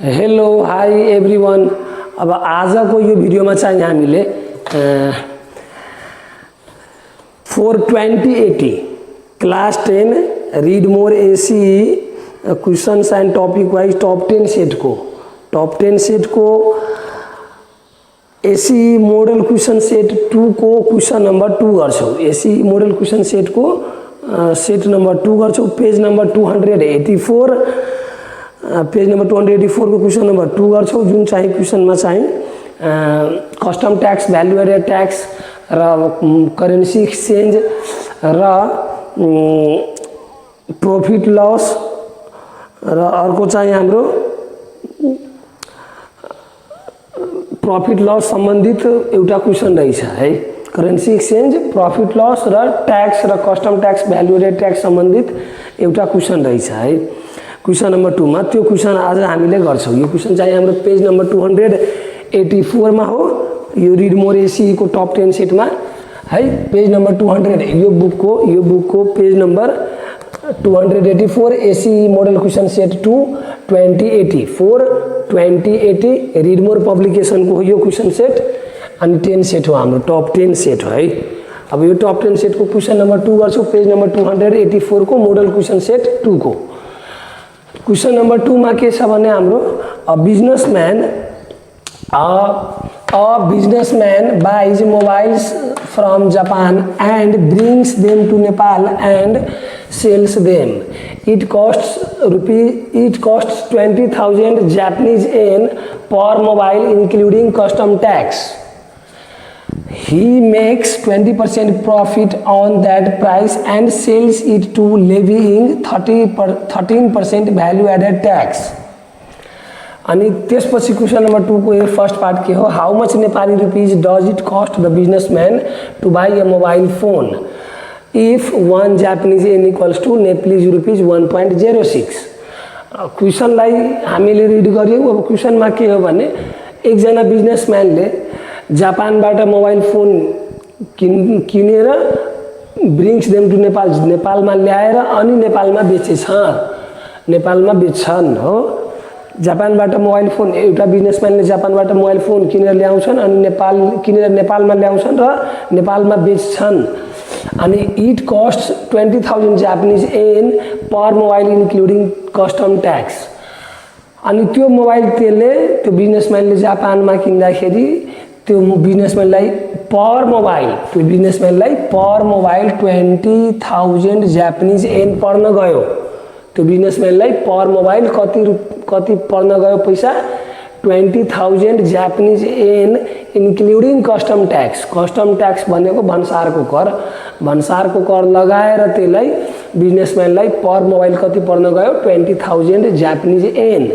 Hello hi everyone. अब आजको यो भिडियोमा चाहिँ हामीले 42080 class 10 read more SEE questions and topic wise top 10 सेटको एसी मोडल क्वेश्चन सेट 2 को क्वेश्चन नंबर 2 गर्छौं। एसी मोडल क्वेश्चन सेट को सेट नंबर 2 गर्छौं। पेज नंबर 284 पेज नंबर 284 को क्वेश्चन नंबर 2 गर्छौं, जुन चाहिँ क्वेश्चनमा चाहिँ custom tax, value added tax र करेन्सी एक्सचेन्ज र प्रॉफिट लस र अर्को चाहिँ हाम्रो प्रॉफिट लस सम्बन्धित एउटा क्वेश्चन रहेछ है। करेन्सी एक्सचेन्ज, प्रॉफिट लस र ट्याक्स र custom tax, value added tax सम्बन्धित एउटा क्वेश्चन रहेछ है। क्वेश्चन नंबर 2 मा त्यो क्वेश्चन आज हामीले गर्छौं। यो क्वेश्चन चाहिँ हाम्रो पेज नंबर 284 मा हो। यो रिड मोर एसी को टप 10 सेट में है। पेज नंबर 200 यो बुक को page number 284 SEE model question set 2 2080 42080 read more publication को यो क्वेश्चन सेट अनि 10 सेट हो, हाम्रो टप 10 सेट हो है। अब यो टप 10 सेट को क्वेश्चन नंबर 2 गर्छौं। पेज नंबर 284 को मॉडल क्वेश्चन सेट 2 को क्वेश्चन नंबर 2 में के छ भने हाम्रो a businessman buys mobiles from Japan and brings them to Nepal and sells them. It costs 20,000 Japanese yen per mobile including custom tax. He makes 20% profit on that price and sells it to levying 13% value added tax. अनि त्यसपछि question number 2 को ये first part के हो, how much Nepali rupees does it cost the businessman to buy a mobile phone if 1 Japanese yen equals to Nepali rupees 1.06। क्वेश्चनलाई हामीले रिड गर्यौं। अब क्वेश्चनमा के हो भने एकजना बिजनेसम्यानले जापानबाट मोबाइल फोन किनेर ब्रिङ्स देम टु नेपालमा ल्याएर अनि नेपालमा बेच्छन् हो। जापानबाट मोबाइल फोन एउटा बिजनेसम्यानले जापानबाट मोबाइल फोन किनेर ल्याउँछन् अनि नेपालमा ल्याउँछन् र नेपालमा बेच्छन्। अनि it cost 20,000 Japanese yen per mobile including custom tax. अनि त्यो मोबाइल त्यसले त्यो बिजनेसम्यानले जापानमा किन्दाखेरि त्यो बिजनेसम्यानलाई पर मोबाइल 20,000 जापानीज एन पर्न गयो। त्यो बिजनेसम्यानलाई पर मोबाइल कति पर्न गयो पैसा 20,000 Japanese yen including custom tax. Custom tax भनेको भन्सारको कर लगाएर त्यसलाई बिजनेसम्यानलाई पर मोबाइल कति पर्न गयो 20,000 Japanese an.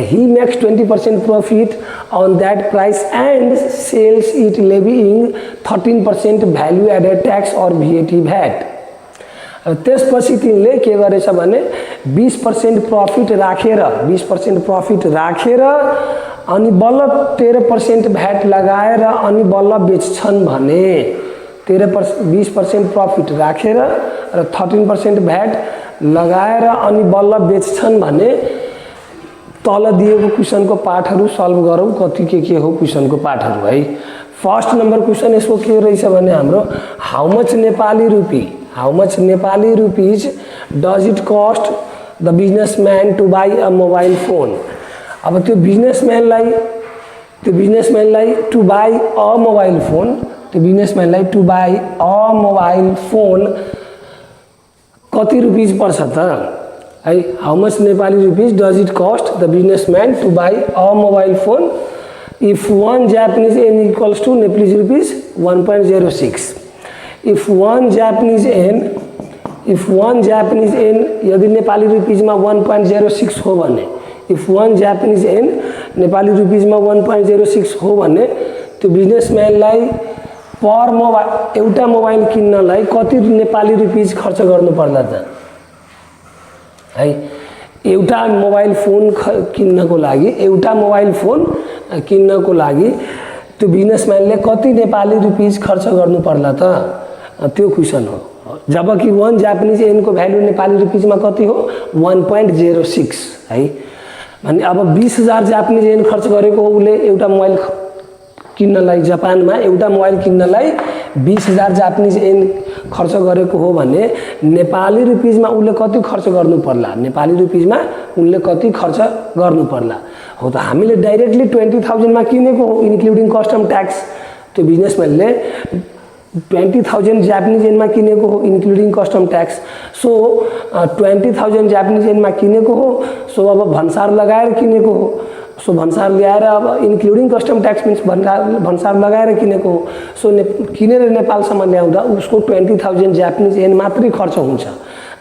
He makes 20% profit on that price and sells it levying 13% value added tax or VAT. त्यसपछि तिनले के गरेछ भने 20% प्रॉफिट राखेर अनि बल्ल 13% भ्याट लगाएर अनि बल्ल बेच्छन् भने 20% प्रॉफिट राखेर र 13% भ्याट लगाएर अनि बल्ल बेच्छन् भने तल दिएको क्वेशनको पाठहरु सल्भ गरौं। कति के हो क्वेशनको पाठहरु है। फर्स्ट नंबर क्वेशन यसको के रहेछ भने हाम्रो how much Nepali rupees does it cost the businessman to buy a mobile phone. अब त्यो बिजनेसम्यानलाई to buy a mobile phone कति रुपीज पर्छ त है। How much Nepali rupees does it cost the businessman to buy a mobile phone if 1 Japanese yen equals to Nepali rupees 1.06। If 1 Japanese yen यदि Nepali rupees में 1.06 हो भने, if 1 Japanese yen Nepali rupees में 1.06 हो भने त्यो बिजनेसम्यानलाई पर मोबाइल एउटा मोबाइल किन्नलाई कति नेपाली रुपीज खर्च गर्नु पर्ला त है। एउटा मोबाइल फोन किन्नको लागि त्यो बिजनेसम्यानले कति नेपाली रुपीज खर्च गर्नु पर्ला त, त्यो क्वेशन हो। जबकि 1 जापानीज एन को भ्यालु नेपाली रुपीज में कति हो 1.06 है। भने अब 20,000 जापानिज येन खर्च गरेको हो उसले एउटा मोबाइल किन्नलाई, जापानमा एउटा मोबाइल किन्नलाई 20,000 जापानिज येन खर्च गरेको हो भने नेपाली रुपिजमा उसले कति खर्च गर्नु पर्ला, नेपाली रुपिजमा उसले कति खर्च गर्नु पर्ला। हो त हामीले डाइरेक्टली 20,000 मा किनेको हो इन्क्लुडिङ कस्टम ट्याक्स, त्यो बिजनेसम्यानले 20,000 जापानिज येनमा किनेको हो including custom tax. So 20,000 Japanese येनमा किनेको हो, सो अब भन्सार लगाएर किनेको हो, सो भन्सार ल्याएर अब इन्क्लुडिङ कस्टम ट्याक्स मिन्स भन्सार लगाएर किनेको हो। सो किनेर नेपालसम्म ल्याउँदा उसको 20,000 जापानिज येन मात्रै खर्च हुन्छ।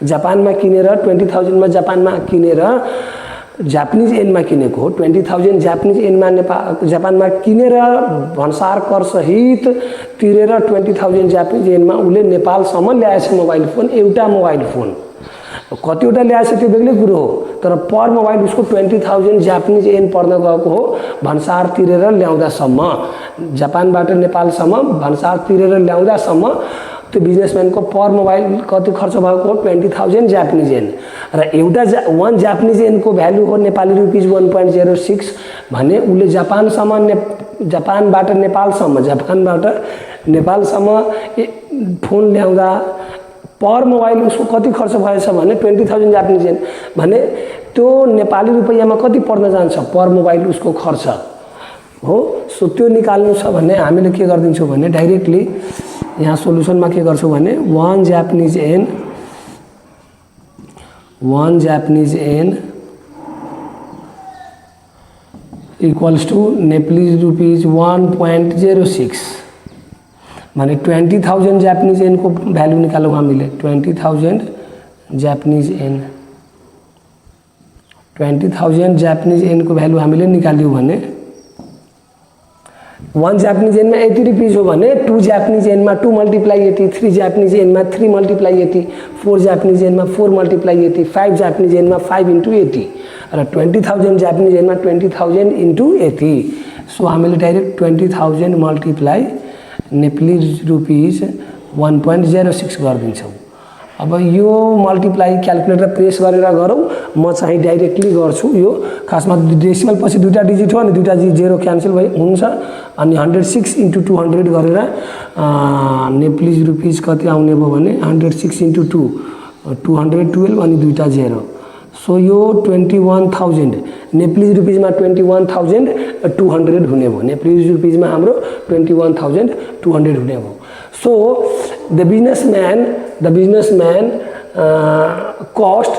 जापानमा किनेर 20,000 मा जापानमा किनेर जापानिज येनमा किनेको हो, 20,000 जापानिज येनमा जापानमा किनेर भन्सार कर सहित तिरेर 20,000 जापानिज येनमा उसले नेपालसम्म ल्याएछ मोबाइल फोन, एउटा मोबाइल फोन। कतिवटा ल्याएछ त्यो बेग्लै कुरो हो, तर पर मोबाइल उसको 20,000 जापानिज येन पर्न गएको हो भन्सार तिरेर ल्याउँदासम्म, जापानबाट नेपालसम्म भन्सार तिरेर ल्याउँदासम्म त्यो बिजनेसम्यानको पर मोबाइल कति खर्च भएको हो 20,000 जापानिज येन। र एउटा 1 जापानिज येनको भ्यालु हो नेपाली रुपिज 1.06 भने उसले जापानबाट नेपालसम्म फोन ल्याउँदा पर मोबाइल उसको कति खर्च भएछ भने 20,000 जापानिज येन भने त्यो नेपाली रुपैयाँमा कति पर्न जान्छ पर मोबाइल उसको खर्च हो। सो त्यो निकाल्नु छ भने हामीले के गर्दिन्छौँ भने डाइरेक्टली यहाँ सोलुसनमा के गर्छौँ भने 1 Japanese yen equals to Nepali rupees 1.06 भने 20,000 जापानिज येनको भ्यालु निकालौँ हामीले। 20,000 जापानिज येन 20,000 जापानिज येनको भ्यालु हामीले निकाल्यौँ भने 1 जापानिज येनमा 80 रुपिज हो भने 2 जापानिज येनमा 2 मल्टिप्लाई 80, 3 जापानिज येनमा 3 मल्टिप्लाई 80, 4 जापानिज येनमा 4 मल्टिप्लाई 80, 5 जापानिज येनमा 5 इन्टु 80 र 20,000 जापानिज येनमा 20,000 इन्टु 80। सो हामीले डाइरेक्ट 20,000 मल्टिप्लाई नेपाली रुपिज 1.06 गरिदिन्छौँ। अब यो मल्टिप्लाई क्याल्कुलेटर प्रेस गरेर गरौँ, म चाहिँ डाइरेक्टली गर्छु। यो खासमा डेसिमल पछि दुईटा डिजिट हो अनि दुईटा जेरो क्यान्सल हुन्छ अनि 106 इन्टु 200 गरेर नेपाली रुपिज कति आउने भयो भने 106 इन्टु 2 212 अनि दुईटा जेरो। सो यो 21,000 नेपाली रुपिजमा 21,200 हुने भयो, नेपाली रुपिजमा हाम्रो 21,200 हुने भयो। So the businessman cost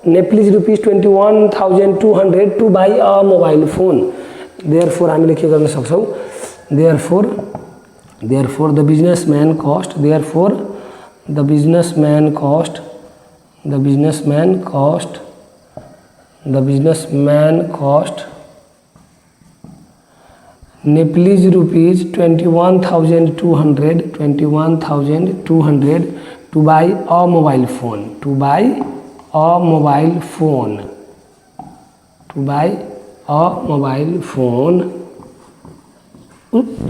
Nepalese rupees 21,200 to buy a mobile phone. Therefore हामीले के गर्न सक्छौं, therefore the businessman cost Nepalese rupees 21,200 to buy a mobile phone,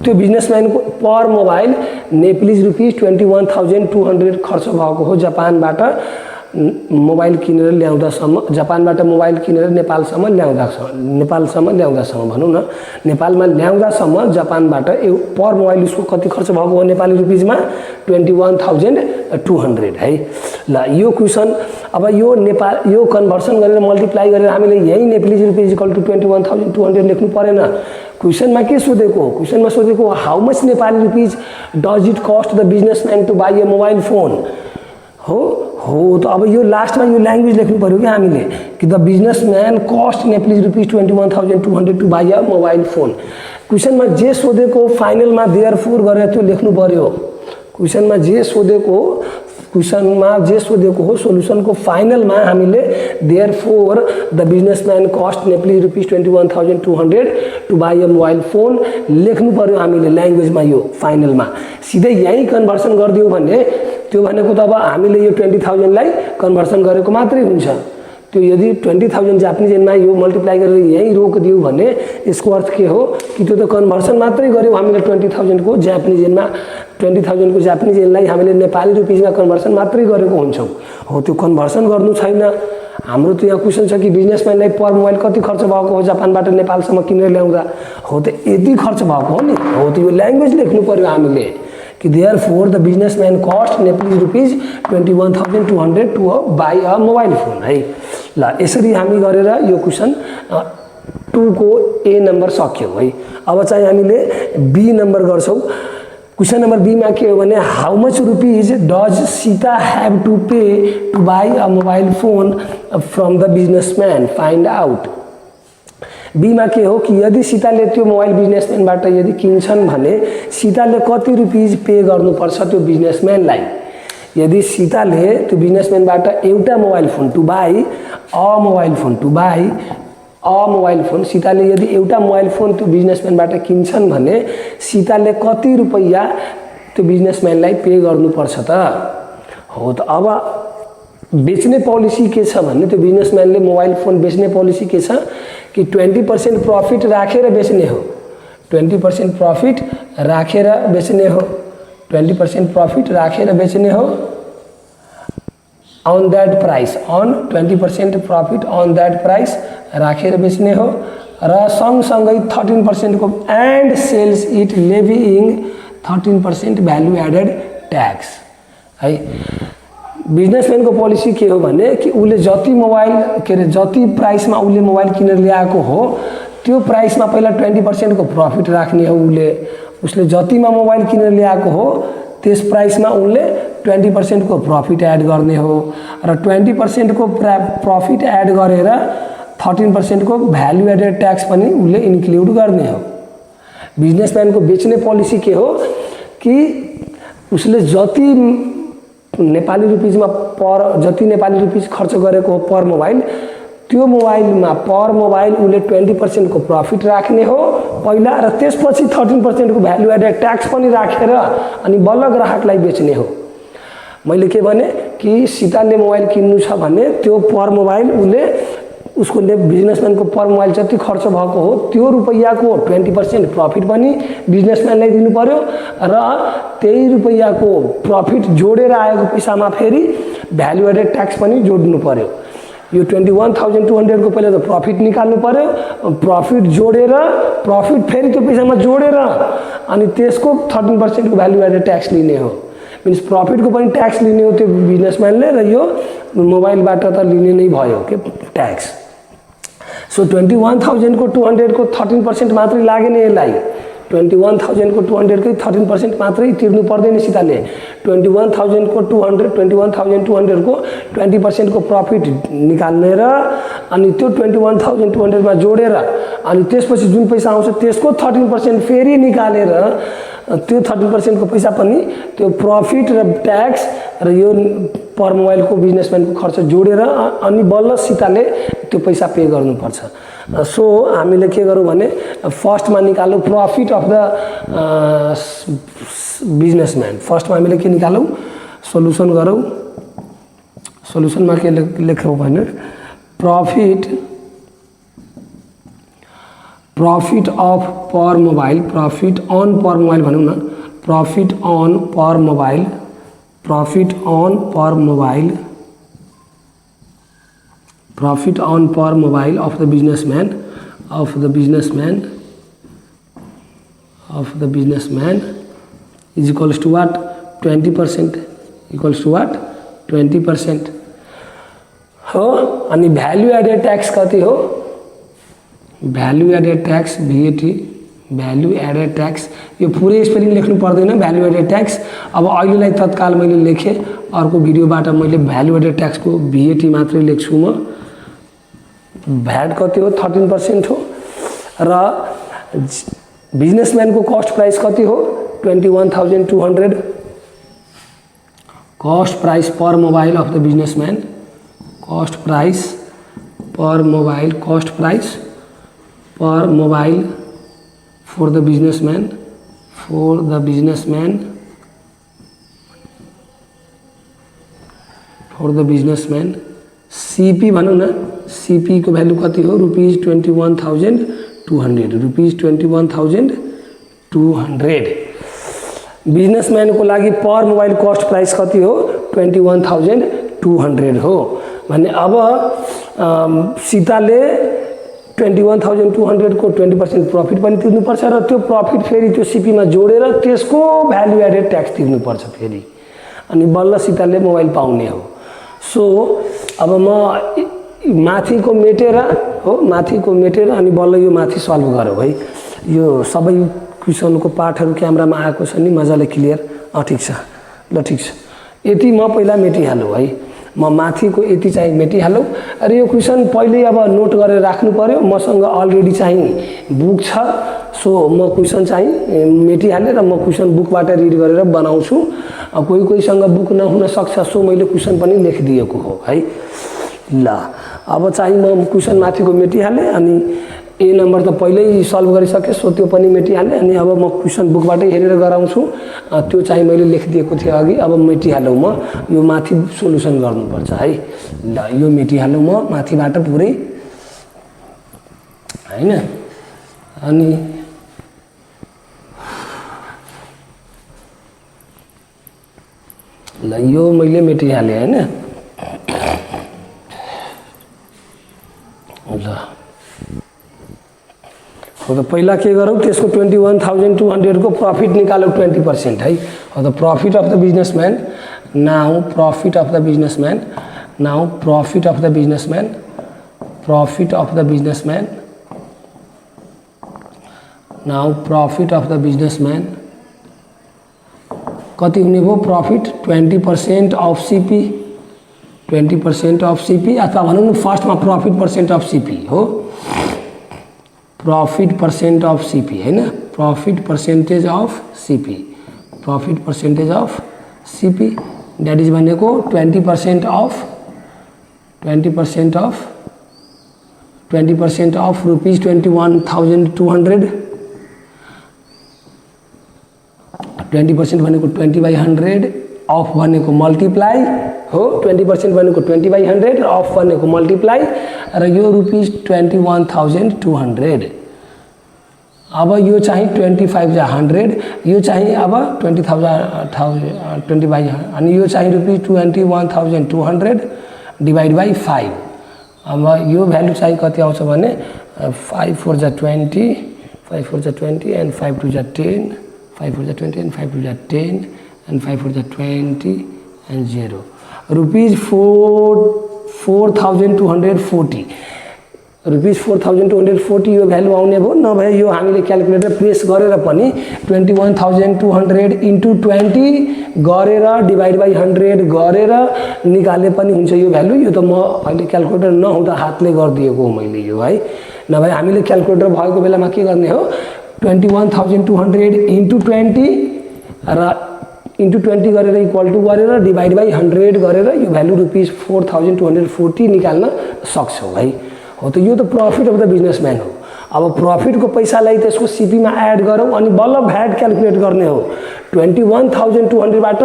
त्यो बिजनेसम्यान को पर मोबाइल नेपालीज रुपिज 21,200 खर्च भएको हो जापानबाट मोबाइल किनेर ल्याउँदासम्म, जापानबाट मोबाइल किनेर नेपालसम्म ल्याउँदासम्म भनौँ न, नेपालमा ल्याउँदासम्म जापानबाट पर मोबाइल उसको कति खर्च भएको हो नेपाली रुपिजमा 21,200 है। ल यो क्वेसन अब यो कन्भर्सन गरेर मल्टिप्लाई गरेर हामीले यही नेपाली रुपिज इक्वल टु 21,200 लेख्नु परेन। क्वेसनमा के सोधेको हो, क्वेसनमा सोधेको how much Nepali rupees does it cost the businessman to buy a mobile phone हो त अब यो लास्टमा यो ल्याङ्ग्वेज लेख्नु पर्यो कि हामीले कि the businessman cost Nepali rupees 21,200 to buy a mobile phone. क्वेसनमा जे सोधेको फाइनलमा देयरफोर गरेर त्यो लेख्नु पर्यो। क्वेसनमा जे सोधेको हो सोलुसनको फाइनलमा हामीले therefore the businessman cost Nepali rupees 21,200 to buy a mobile phone लेख्नु पर्यो हामीले ल्याङ्ग्वेजमा। यो फाइनलमा सिधै यही कन्भर्सन गरिदियो भने त्यो भनेको त अब हामीले यो 20,000 लाई कन्भर्सन गरेको मात्रै हुन्छ। त्यो यदि 20,000 जापानिज येनमा यो मल्टिप्लाई गरेर यही रोकिदियो भने यसको अर्थ के हो कि त्यो त कन्भर्सन मात्रै गर्यो हामीले 20,000 को जापानिज येनमा, 20,000 को जापानिज येनलाई हामीले नेपाली रुपिजमा कन्भर्सन मात्रै गरेको हुन्छौँ। हो त्यो कन्भर्सन गर्नु छैन, हाम्रो त यहाँ क्वेसन छ कि बिजनेसम्यानलाई पर मोबाइल कति खर्च भएको हो जापानबाट नेपालसम्म किनेर ल्याउँदा, हो त यति खर्च भएको हो नि, हो त यो ल्याङ्ग्वेज लेख्नु पर्यो हामीले कि therefore the businessman cost Nepali rupees 21,200 to buy a mobile phone है। ल यसरी हामी गरेर यो क्वेसन 2 को ए नम्बर सक्यौँ है। अब चाहिँ हामीले बी नम्बर गर्छौँ। क्वेसन नम्बर बी में के हो भने how much rupees does Sita have to pay to buy a mobile phone from the businessman find out. B में के हो कि यदि सीताले त्यो मोबाइल बिजनेसमैनबाट यदि किन्छन् भने सीताले कति रुपीज पे गर्नुपर्छ त्यो बिजनेसमैनलाई। यदि सीताले त्यो बिजनेसमैनबाट एउटा mobile phone to buy a mobile phone to buy a mobile phone सीताले यदि एउटा मोबाइल फोन त्यो बिजनेसमैनबाट किन्छन् भने सीताले कति रुपैयाँ त्यो बिजनेसमैनलाई पे गर्नुपर्छ त, हो त। अब बेच्ने पोलिसी के छ भने त्यो बिजनेसमैनले मोबाइल फोन बेच्ने पोलिसी के छ कि 20% प्रॉफिट राखेर बेच्ने हो, 20% प्रॉफिट राखेर बेच्ने हो, 20% प्रॉफिट राखेर बेच्ने हो on that price, on 20% profit on that price राखेर बेच्ने हो र सँगसँगै 13% को and sells it leaving 13% value added tax है। बिजनेसमैन को पोलिसी के हो भने कि उसले जति मोबाइल के अरे जति प्राइसमा उसले मोबाइल किनेर ल्याएको हो त्यो प्राइसमा पहिला 20% को प्रॉफिट राख्ने हो। उसले जतिमा मोबाइल किनेर ल्याएको हो त्यस प्राइसमा उसले 20% को प्रॉफिट ऐड गर्ने हो र 20% को प्रॉफिट ऐड गरेर 13% को भ्यालु एडेड ट्याक्स पनि उसले इन्क्लुड गर्ने हो। बिजनेसमैन को बेच्ने पोलिसी के हो कि उसले जति नेपाली रुपीजमा पर जति नेपाली रुपीज खर्च गरेको हो पर मोबाइल त्यो मोबाइलमा पर मोबाइल उसले 20% को प्रॉफिट राख्ने हो पहिला र त्यसपछि 13% को भ्यालु एडेड ट्याक्स पनि राखेर अनि बल्ल ग्राहकलाई बेच्ने हो। मैले के भने कि सीताले मोबाइल किन्नु छ भने त्यो पर मोबाइल उसले उसको बिजनेसमैन को पर मोबाइल जति खर्च भएको हो त्यो रुपैयाँ को 20% प्रॉफिट पनि बिजनेसमैनलाई दिनु पर्यो र त्यही रुपैयाँ को प्रॉफिट जोडेर आएको पैसामा फेरि भ्यालु एडेड ट्याक्स पनि जोड्नु पर्यो। यो 21,200 को पहिले त प्रॉफिट निकाल्नु पर्यो, प्रॉफिट जोडेर प्रॉफिट फेरि त्यो पैसामा जोडेर अनि त्यसको 13% को भ्यालु एडेड ट्याक्स लिने हो। मीन्स प्रॉफिट को पनि ट्याक्स लिने हो त्यो बिजनेसमैनले र यो मोबाइलबाट त लिने नै भयो के ट्याक्स। सो 21,000 को 200 को 13% मात्रै लाग्ने यसलाई, 21,000 को 200 को 13% मात्रै तिर्नु पर्दैन सीताले। 21,000 को 200 21,200 को 20% को प्रॉफिट निकाल्ने र अनि त्यो 21,200 मा जोडेर अनि त्यसपछि जुन पैसा आउँछ त्यसको 13% फेरि निकालेर त्यो 13% को पैसा पनि त्यो प्रॉफिट र ट्याक्स र यो पर मोबाइल को बिजनेसमैन को खर्च जोडेर अनि बल्ल सीताले त्यो पैसा पे गर्नुपर्छ। सो हामीले के गरौँ भने फर्स्टमा निकालौँ प्रॉफिट अफ द बिजनेसमैन। फर्स्टमा हामीले के निकालौँ सोल्युसन गरौँ। सोल्युसनमा के लेखौँ भने profit of per mobile, profit on per mobile भनौँ न, profit on per mobile, profit on per mobile, profit on per mobile of the businessman is equals to what 20% equals to what 20% हो। अनि value added tax कति हो, value added tax VAT, value added tax यो पुरै spelling लेख्नु पर्दैन value added tax. अब अहिलेलाई तत्काल मैले लेखेँ, अर्को भिडियोबाट मैले भ्यालु एडेड ट्याक्स को VAT मात्रै लेख्छु म। भ्याट कति हो 13% हो र बिजनेसमैन को कॉस्ट प्राइस कति हो 21,200। Cost price per mobile of the businessman, cost price per mobile, cost price per mobile for the businessman, for the businessman, for the businessman. CP भनौँ न, CP को भ्यालु कति हो रुपीज 21,200, रुपीज 21,200। बिजनेसमैन को लागि पर mobile cost price कति हो 21,200 हो भने अब सीताले 21,200 को 20% प्रफिट पनि तिर्नुपर्छ र त्यो प्रफिट फेरि त्यो सीपीमा जोडेर त्यसको भ्यालु एडेड ट्याक्स तिर्नुपर्छ फेरि, अनि बल्ल सीताले मोबाइल पाउने हो। सो अब म माथिको मेटेर हो, माथिको मेटेर अनि बल्ल यो माथि सल्भ गरौँ है। यो सबै क्वेसनको पाठहरू क्यामेरामा आएको छ नि, मजाले क्लियर? ठिक छ, ल ठिक छ। यति म पहिला मेटिहालौँ है, म माथिको यति चाहिँ मेटिहालौँ। र यो क्वेसन पहिले अब नोट गरेर राख्नु पर्यो, मसँग अलरेडी चाहिँ बुक छ। सो म क्वेसन चाहिँ मेटिहालेँ र म क्वेसन बुकबाट रिड गरेर बनाउँछु। कोही कोहीसँग बुक नहुन सक्छ, सो मैले क्वेसन पनि लेखिदिएको हो है। ल अब चाहिँ म क्वेसन माथिको मेटिहालेँ, अनि ए नम्बर त पहिल्यै सल्भ गरिसकेँ, सो त्यो पनि मेटिहालेँ। अनि अब म क्वेसन बुकबाटै हेरेर गराउँछु, त्यो चाहिँ मैले लेखिदिएको थिएँ अघि। अब मेटिहालौँ, म यो माथि सोल्युसन गर्नुपर्छ है। ल यो मेटिहालौँ म माथिबाट पुरै हैन। अनि ल यो मैले मेटिहालेँ हैन। ल हो त पहिला के गरौँ, त्यसको 21,200 को प्रफिट निकालौँ 20% है। हो त profit of the businessman, now profit of the businessman, now profit of the businessman, profit of the businessman, now profit of the businessman कति हुने भयो profit? 20% of CP, 20% of CP, अथवा भनौँ न फर्स्टमा प्रफिट पर्सेन्ट अफ सीपी हो, profit percent of CP है ना, profit percentage of CP, profit percentage of CP that is बने को 20% ऑफ 20% ऑफ 20% ऑफ रुपीज 21,200, 20% बने को 20/100, ऑफ बने को मल्टीप्लाई हो, 20% बने को 20/100, ऑफ बने को मल्टीप्लाई र यो रुपीज 21,200। अब यो चाहिँ 25/100, यो चाहिँ अब 20,000 अनि यो चाहिँ रुपीज 21,200 डिवाइड बाई 5। अब यो भ्यालु चाहिँ कति आउँछ भने 5 4 जा 20, 5 4 जा 20 एन्ड 5 2 जा 10, 5 4 जा 20 एन्ड 5 2 जा 10 एन्ड 5 4 जा 20 एन्ड 0 रुपीज 4,240, रुपीज 4,240 यो भ्यालु आउने भयो। नभए यो हामीले क्यालकुलेटर प्रेस गरेर पनि 21,200 इन्टु 20 गरेर डिभाइड बाई 100 गरेर निकाले पनि हुन्छ यो भ्यालु। यो त म अहिले क्यालकुलेटर नहुँदा हातले गरिदिएको हो मैले यो है। नभए हामीले क्यालकुलेटर भएको बेलामा के गर्ने हो, 21,200 इन्टु 20 र इन्टु 20 गरेर इक्वल टु गरेर डिभाइड बाई 100 गरेर यो भ्यालु रुपीज 4,240 निकाल्न सक्छौँ है। हो त यो त प्रफिट अफ द बिजनेसम्यान हो। अब प्रफिटको पैसालाई त्यसको सीपीमा एड गरौँ अनि बल्ल भ्याट क्यालकुलेट गर्ने हो। 21,200बाट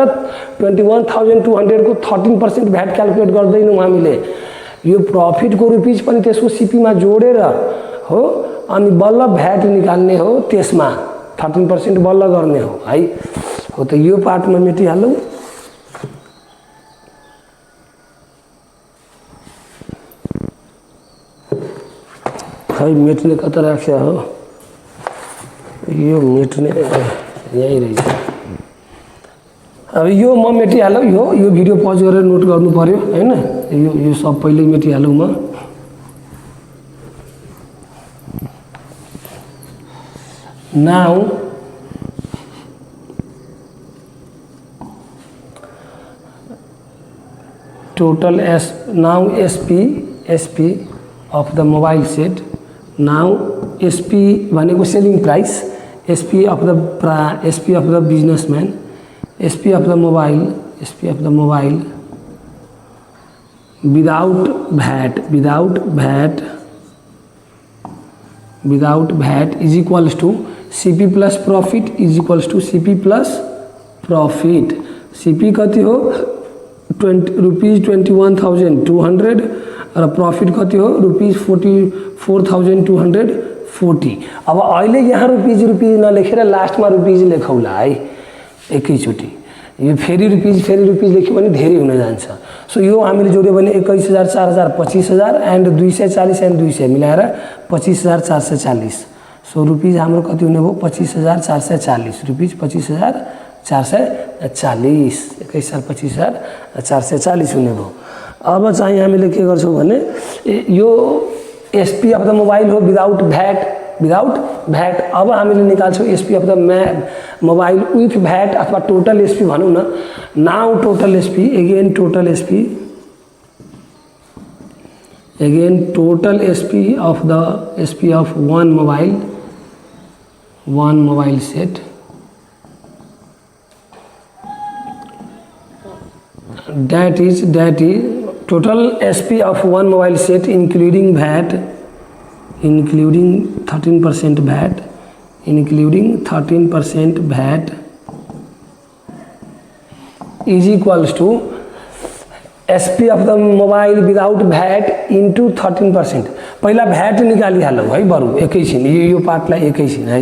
21,200 को 13% भ्याट क्यालकुलेट गर्दैनौँ हामीले, यो प्रफिटको रुपीज पनि त्यसको सीपीमा जोडेर हो अनि बल्ल भ्याट निकाल्ने हो, त्यसमा 13% बल्ल गर्ने हो है। हो त यो पार्टमा मेटिहालौँ। खै मेट्ने कता राख्या हो, यो मेट्ने यहीँ रहेछ। अब यो म मेटिहालौँ, यो भिडियो पज गरेर नोट गर्नु पर्यो हैन। यो सब पहिले मेटिहालौँ म। Now total now SP of the mobile set, now SP भनेको selling price, SP of the businessman, SP of the mobile without VAT is equals to CP plus profit is equals to CP plus profit। CP कति हो rupees 21,200 र profit कति हो rupees 44,240। अब अहिले यहाँ rupees नलेखेर लास्टमा रुपीज लेखौला है एकैचोटि। यो फेरि रुपिज लेख्यो भने धेरै हुन जान्छ। सो यो हामीले जोड्यो भने 21,000 4,000 25,000 एन्ड 240 एन्ड 200 मिलाएर 25,440। सो रुपिज हाम्रो कति हुने भयो 25,440 रुपिज 25,440 21,000 25,440 हुने भयो। अब चाहिँ हामीले के गर्छौँ भने यो एसपी अफ द मोबाइल हो विदाउट भ्याट। अब हामीले निकाल्छौँ SP of the mobile with VAT अथवा टोटल एसपी भनौँ न। Now total SP again total SP of one mobile set that is total SP of one mobile set including 13% VAT is equals to SP of the mobile without VAT into 13%। पहिला VAT निकालिहालौँ है बरु एकैछिन यो पार्टलाई एकैछिन है।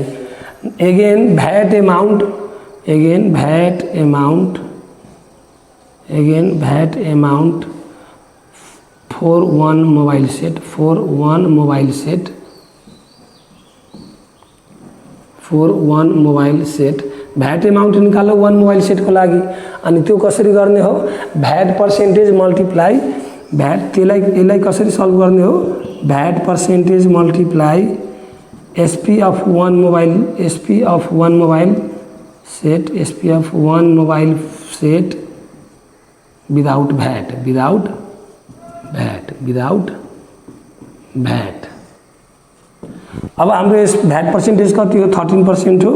again VAT amount for one mobile set VAT amount निकाल्नु वन mobile सेटको लागि। अनि त्यो कसरी गर्ने हो भ्याट पर्सेन्टेज मल्टिप्लाई भ्याट यसलाई कसरी सल्भ गर्ने हो VAT percentage multiply SP of one mobile set without VAT. अब हाम्रो भ्याट पर्सेन्टेज कति हो 13% हो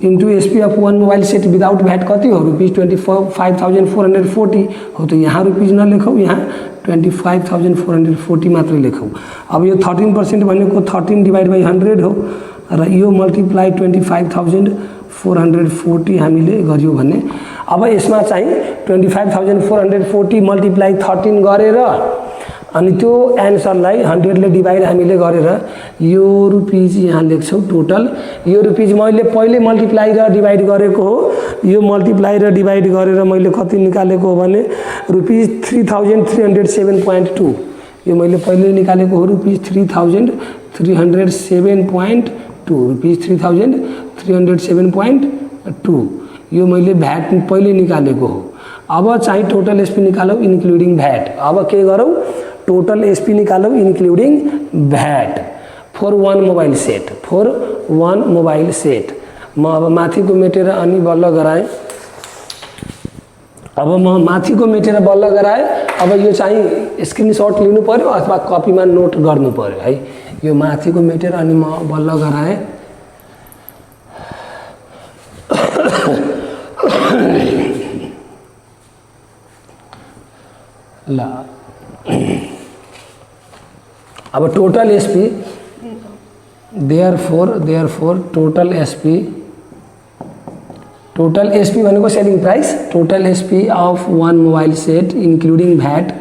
into SP of one mobile set without VAT कति हो रुपीज 25,440 हो। तो यहाँ रुपीज नलेखौँ, यहाँ 25,440 मात्रै लेखौँ। अब यो 13% भनेको 13 डिवाइड बाई 100 हो र यो मल्टिप्लाई 25,440 हामीले गर्यो भने अब यसमा चाहिँ 25,440 मल्टिप्लाई 13 गरेर अनि त्यो एन्सरलाई 100 ले डिवाइड हामीले गरेर यो रुपीज यहाँ लेख्छौँ टोटल। यो रुपीज मैले पहिले मल्टिप्लाई र डिवाइड गरेको हो। यो मल्टिप्लाई र डिवाइड गरेर मैले कति निकालेको हो भने रुपीज 3,307.2। यो मैले पहिले निकालेको हो रुपीज 3,307.2 रुपीज 3,307.2। यो मैले भ्याट पहिले निकालेको हो। अब चाहिँ टोटल एसपी निकालौँ इन्क्लुडिङ भ्याट। अब के गरौँ टोटल एसपी निकालौँ including VAT for one mobile set. म अब माथिको मेटेर अनि बल्ल गराएँ। अब यो चाहिँ स्क्रिनशट लिनु पर्यो अथवा कपीमा नोट गर्नु पर्यो है। यो माथिको मेटेर अनि म बल्ल गराएँ। ल अब total SP therefore total SP भनेको selling price. Total SP of one mobile set including VAT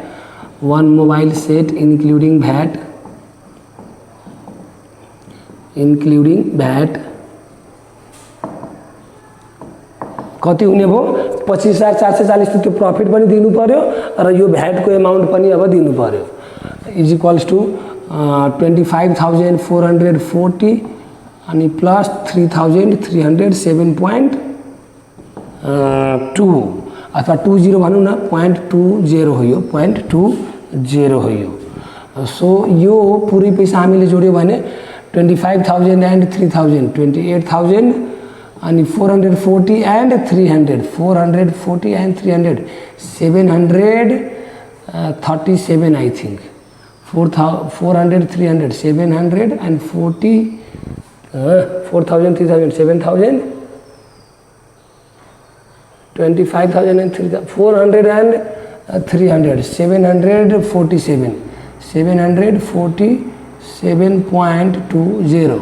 कति हुने भयो 25,440। त्यो प्रफिट पनि दिनु पर्यो र यो भ्याटको एमाउन्ट पनि अब दिनु पर्यो इज इक्वल्स टु 25,440 अनि प्लस 3,307.2 अथवा 20 भनौँ न 0.20 हो यो 0.20 हो यो। सो यो पुरै पैसा हामीले जोड्यो भने 25,000 एन्ड 3,000 28,000 अनि 440 and 300 440 and 300 737 I think 400 300 700 and 40 4,000 3,000 7,000 25,000 and 400 and 300 747 747.20।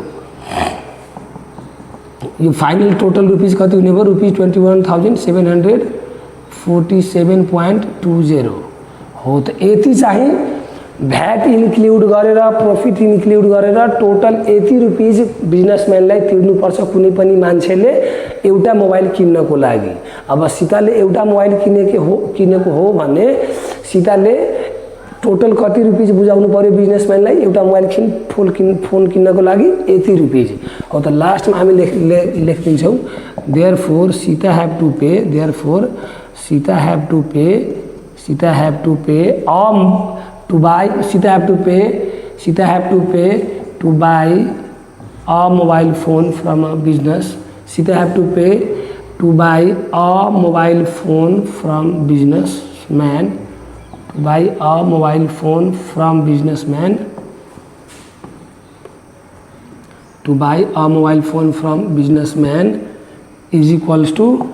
यो फाइनल टोटल रुपीज कति हुने भयो रुपीज 21,747.20 हो। त यति चाहिँ भ्याट इन्क्लुड गरेर प्रॉफिट इन्क्लुड गरेर टोटल यति रुपीज बिजनेसम्यानलाई तिर्नुपर्छ कुनै पनि मान्छेले एउटा मोबाइल किन्नको लागि। अब सीताले एउटा मोबाइल किनेको हो भने सीताले टोटल कति रुपैयाँ बुझाउनु पर्यो बिजनेसम्यानलाई एउटा मोबाइल फोन किन्नको लागि यति रुपैयाँ हो। त लास्टमा हामी लेखिदिन्छौँ therefore Sita have to pay Sita have to pay to buy a mobile phone from a business. Sita have to pay to buy a mobile phone from businessman. To buy a mobile phone from businessman. To buy a mobile phone from businessman is equals to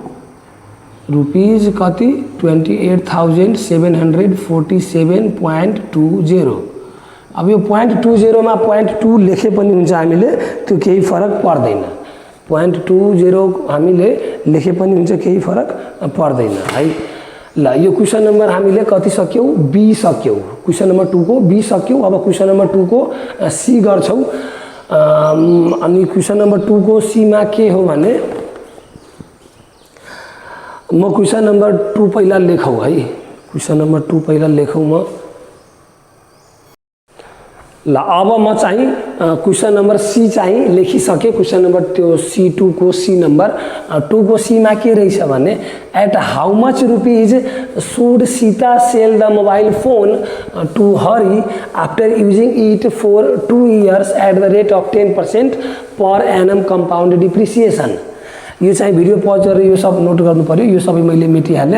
rupees कति 28,747.20। अब यो 0.20 मा 0.2 लेखे पनि हुन्छ हामीले, त्यो केही फरक पर्दैन। 0.20 हामीले लेखे पनि हुन्छ, केही फरक पर्दैन है। ल यो क्वेशन नम्बर हामीले कति सक्यौ? बी सक्यौ। क्वेशन नम्बर 2 को बी सक्यौ। अब क्वेशन नम्बर 2 को सी गर्छौ। अनि क्वेशन नम्बर 2 को सी मा के हो भने म क्वेशन नम्बर 2 पहिला लेखौ है। क्वेशन नम्बर 2 पहिला लेखौ म। ल अब म चाहिँ क्वेशन नम्बर सी चाहिँ लेखिसके। क्वेशन नम्बर त्यो C2 को सी नम्बर 2 को सी मा के रहेछ भने at how much rupees should Sita sell the mobile phone to Hari after using it for 2 years at the rate of 10% per annum compound depreciation. यो चाहिँ भिडियो पज गरेर यो सब नोट गर्नु पर्यो। यो सबै मैले मेटिहाले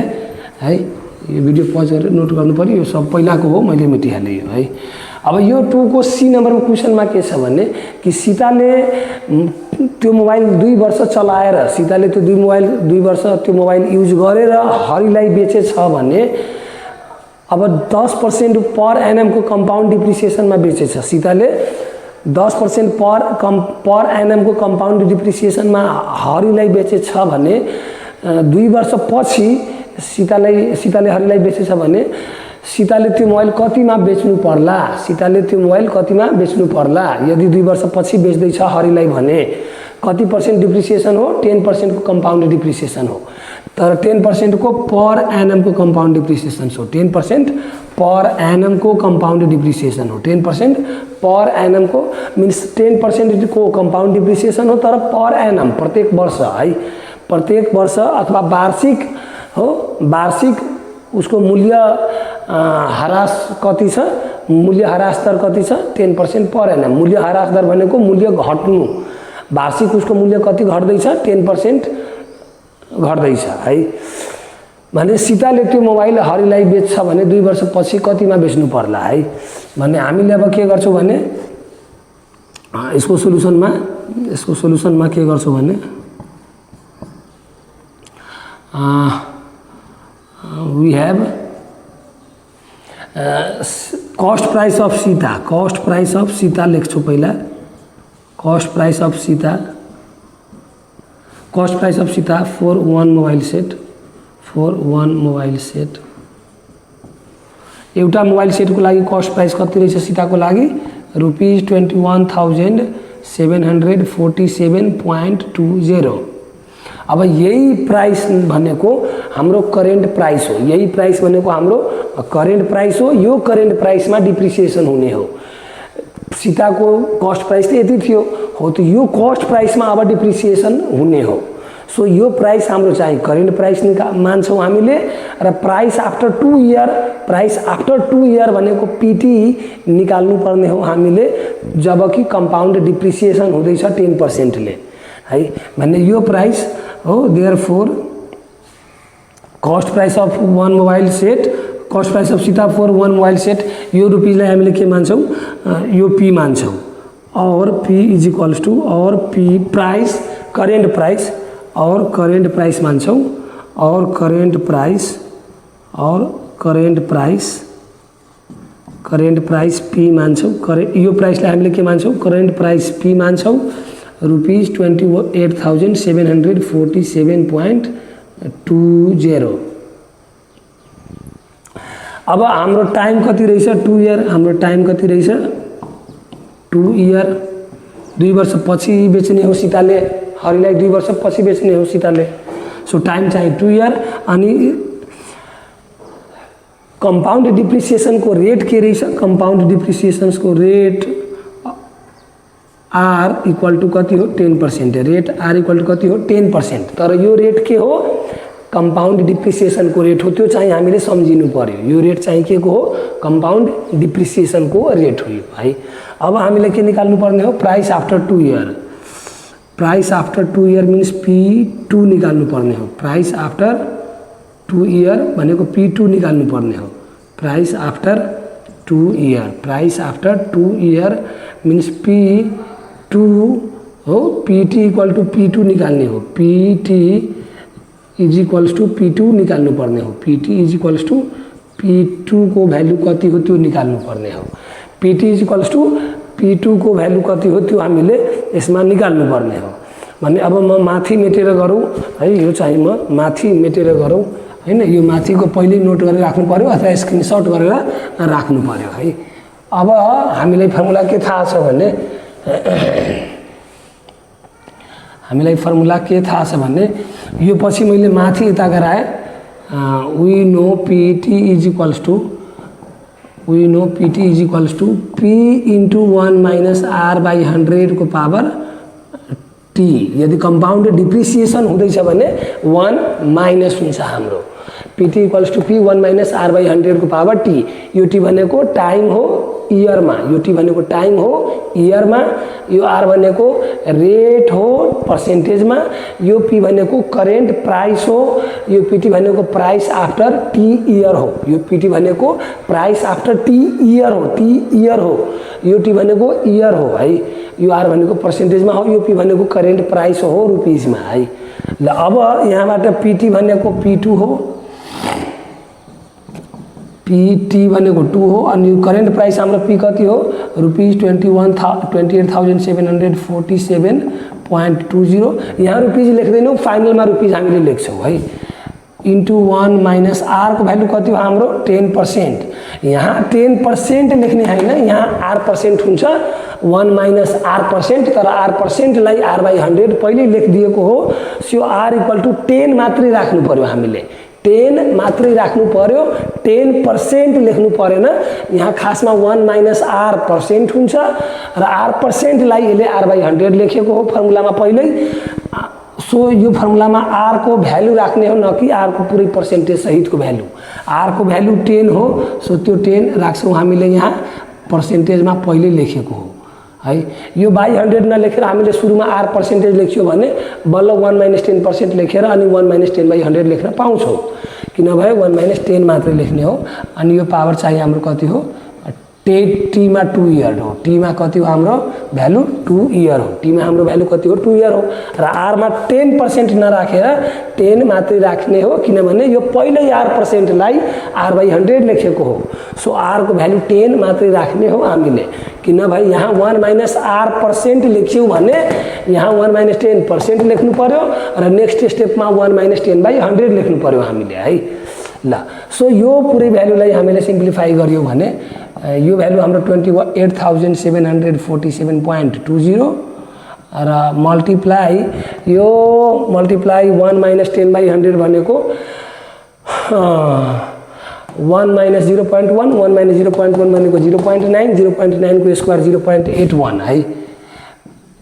है। यो भिडियो पज गरेर नोट गर्नु पर्यो। यो सब पहिलाको हो, मैले मेटिहाले यो है। अब यो 2 को सी नम्बरमा क्वेशनमा के छ भने कि सीताले त्यो मोबाइल 2 वर्ष चलाएर सीताले त्यो 2 वर्ष त्यो मोबाइल युज गरेर हरिलाई बेचेछ भने अब 10% पर एनएम को कंपाउंड डिप्रिसिएसनमा बेचेछ। सीताले 10% पर एनएम को कंपाउंड डिप्रिसिएसनमा हरिलाई बेचेछ भने 2 वर्षपछि सीताले हरिलाई बेचेछ भने सीताले त्यो मोबाइल कतिमा बेच्नु पर्ला? सीताले त्यो मोबाइल कतिमा बेच्नु पर्ला? यदि 2 वर्षपछि बेच्दैछ हरिलाई भने कति % डिप्रिसिएसन हो? 10% को कंपाउंड डिप्रिसिएसन हो। तर 10% को पर एनएम को कंपाउंड डिप्रिसिएसन हो। 10% पर एनएम को कंपाउंड डिप्रिसिएसन हो। 10% पर एनएम को मीन्स 10% को कंपाउंड डिप्रिसिएसन हो, तर पर एनएम प्रत्येक वर्ष है। प्रत्येक वर्ष अथवा वार्षिक हो। वार्षिक उसको मूल्य ह्रास कति छ? मूल्य ह्रास दर कति छ? 10% पर एनएम। मूल्य ह्रास दर भनेको मूल्य घट्नु। वार्षिक उसको मूल्य कति घट्दैछ? 10% घट्दैछ है। भने सीताले त्यो मोबाइल हरिलाई बेच्छ भने 2 वर्षपछि कतिमा बेच्नु पर्ला है। भने हामीले अब के गर्छौं भने यसको सोलुसनमा के गर्छौं भने we have cost price of Sita लेख्छु पहिला। cost price of Sita for one mobile set एउटा मोबाइल सेटको लागि कस्ट प्राइस कति रहेछ सीताको लागि? रुपीज 21,747.20। अब यही प्राइस भनेको हाम्रो करेन्ट प्राइस हो। यही प्राइस भनेको हाम्रो करेन्ट प्राइस हो। यो करेन्ट प्राइसमा डिप्रिसिएसन हुने हो। सीताको कस्ट प्राइस त यति थियो हो, त यो कस्ट प्राइसमा अब डिप्रिसिएसन हुने हो। सो यो प्राइस हाम्रो चाहिँ करेन्ट प्राइस मान्छौँ हामीले। र प्राइस आफ्टर 2 इयर भनेको पीटी निकाल्नु पर्ने हो हामीले, जबकि कंपाउंड डिप्रिसिएसन हुँदैछ 10% ले है। भन्ने यो प्राइस हो। Therefore cost price of one mobile set, cost price of Sita for one mobile set, यो रुपीजलाई हामीले के मान्छौँ? यो पी मान्छौँ। और पी इज इक्वल्स टू और पी प्राइस करेन्ट प्राइस मान्छौँ। और करेन्ट प्राइस पी मान्छौँ। यो प्राइसलाई हामीले के मान्छौँ? करेन्ट प्राइस पी मान्छौँ। रुपीज 28,747.20। अब हाम्रो टाइम कति रहेछ? 2 इयर। हाम्रो टाइम कति रहेछ? 2 इयर। 2 वर्षपछि बेच्ने हो सीताले, हरिलाई 2 वर्षपछि बेच्ने हो सीताले। सो टाइम चाहिँ 2 इयर। अनि कंपाउंड डिप्रिसिएशन को रेट के रहेछ, कंपाउंड डिप्रिसिएशन को रेट आर इक्वल टू कति हो 10%, रेट आर इक्वल टू कति हो 10%। तर यो रेट के हो कंपाउंड डिप्रिसिएशन को रेट हो, त्यो चाहिँ हामीले सम्झिनु पर्यो। यो रेट चाहिँ के को हो कंपाउंड डिप्रिसिएशन को रेट हो है। अब हामीले के निकाल्नु पर्ने हो price after 2 year. Price after 2 year means P2 निकाल्नु पर्ने हो। प्राइस आफ्टर 2 इयर भनेको P2 निकाल्नु पर्ने हो। Price after 2 year, price after 2 year means P2 हो। PT इक्वल टू P2 निकाल्ने हो। PT is equals to P2 निकाल्नु पर्ने हो। PT is equals to P2 को भ्यालु कति हो त्यो निकाल्नु पर्ने हो। PT is equals to P2 को भ्यालु कति हो त्यो हामीले यसमा निकाल्नु पर्ने हो। भने अब म माथि मेटेर गरौँ है, यो चाहिँ म माथि मेटेर गरौँ हैन। यो माथिको पहिले नोट गरेर राख्नु पर्यो अथवा स्क्रिनशट गरेर राख्नु पर्यो है। अब हामीलाई फर्मुला के थाहा छ भने हामीलाई फर्मुला के थाहा छ भने यो पछि मैले माथि यता गराए we know PT is equals to P into 1 minus R by 100 को पावर T। यदि कंपाउंड डिप्रिसिएशन हुँदैछ भने 1 माइनस हुन्छ हाम्रो। PT equals to P 1 minus R by 100 को पावर T। यो T भनेको टाइम हो इयरमा, यो T भनेको टाइम हो इयरमा, यो R भनेको रेट हो पर्सेन्टेजमा, यो P भनेको करेन्ट प्राइस हो, यो PT भनेको प्राइस आफ्टर T इयर हो। यो PT भनेको प्राइस आफ्टर T इयर हो, T इयर हो। यो T भनेको इयर हो है। यो R भनेको पर्सेन्टेजमा हो, यो P भनेको करेन्ट प्राइस हो रुपिजमा है। ल अब यहाँबाट PT भनेको P2 हो, PT भनेको 2 हो। अनि करेन्ट प्राइस हाम्रो P कति हो रुपीज 28,747.20। यहाँ रुपीज लेख्दैनौँ, फाइनलमा रुपीज हामीले लेख्छौँ है। इन्टु 1 माइनस R को भ्यालु कति हो हाम्रो 10%। यहाँ 10% लेख्ने होइन, यहाँ R% हुन्छ। 1 माइनस R%, तर R%लाई R बाई 100 पहिल्यै लेखिदिएको हो। सो R इक्वल टू 10 मात्रै राख्नु पर्यो हामीले, 10 मात्रै राख्नु पर्यो, 10% लेख्नु परेन। यहाँ खासमा 1 माइनस R% हुन्छ र R%लाई यसले R बाई 100 लेखेको हो फर्मुलामा पहिल्यै। सो यो फर्मुलामा R को भ्यालु राख्ने हो, न कि R को पुरै पर्सेन्टेज सहितको भ्यालु। R को भ्यालु 10 हो, सो त्यो 10 राख्छौँ हामीले यहाँ पर्सेन्टेजमा पहिले लेखेको हो है। यो बाई 100 नलेखेर हामीले सुरुमा R% लेख्यो भने बल्ल 1 माइनस 10% लेखेर अनि 1 माइनस 10 बाई 100 लेख्न पाउँछौँ। किन भयो 1 माइनस 10 मात्रै लेख्ने हो। अनि यो पावर चाहिँ हाम्रो कति हो T मा 2 इयर हो। T मा कति हो हाम्रो भ्यालु 2 इयर हो। T मा हाम्रो भ्यालु कति हो 2 इयर हो। र R मा 10% नराखेर 10 मात्रै राख्ने हो, किनभने यो पहिल्यै R%लाई R बाई 100 लेखेको हो। सो R को भ्यालु 10 मात्रै राख्ने हो हामीले। किन भाइ यहाँ 1 माइनस R% लेख्यौँ भने यहाँ 1 माइनस 10% लेख्नु पर्यो र नेक्स्ट स्टेपमा 1 माइनस 10 बाई 100 लेख्नु पर्यो हामीले है। ल सो यो पुरै भ्यालुलाई हामीले सिम्प्लिफाई गर्यौँ भने यो भ्यालु हाम्रो 28,747.20 र मल्टिप्लाई 1 माइनस 10 बाई 100 भनेको 1 माइनस 0.1, 1 माइनस 0.1 भनेको 0.9, 0.9 को स्क्वायर 0.81 है,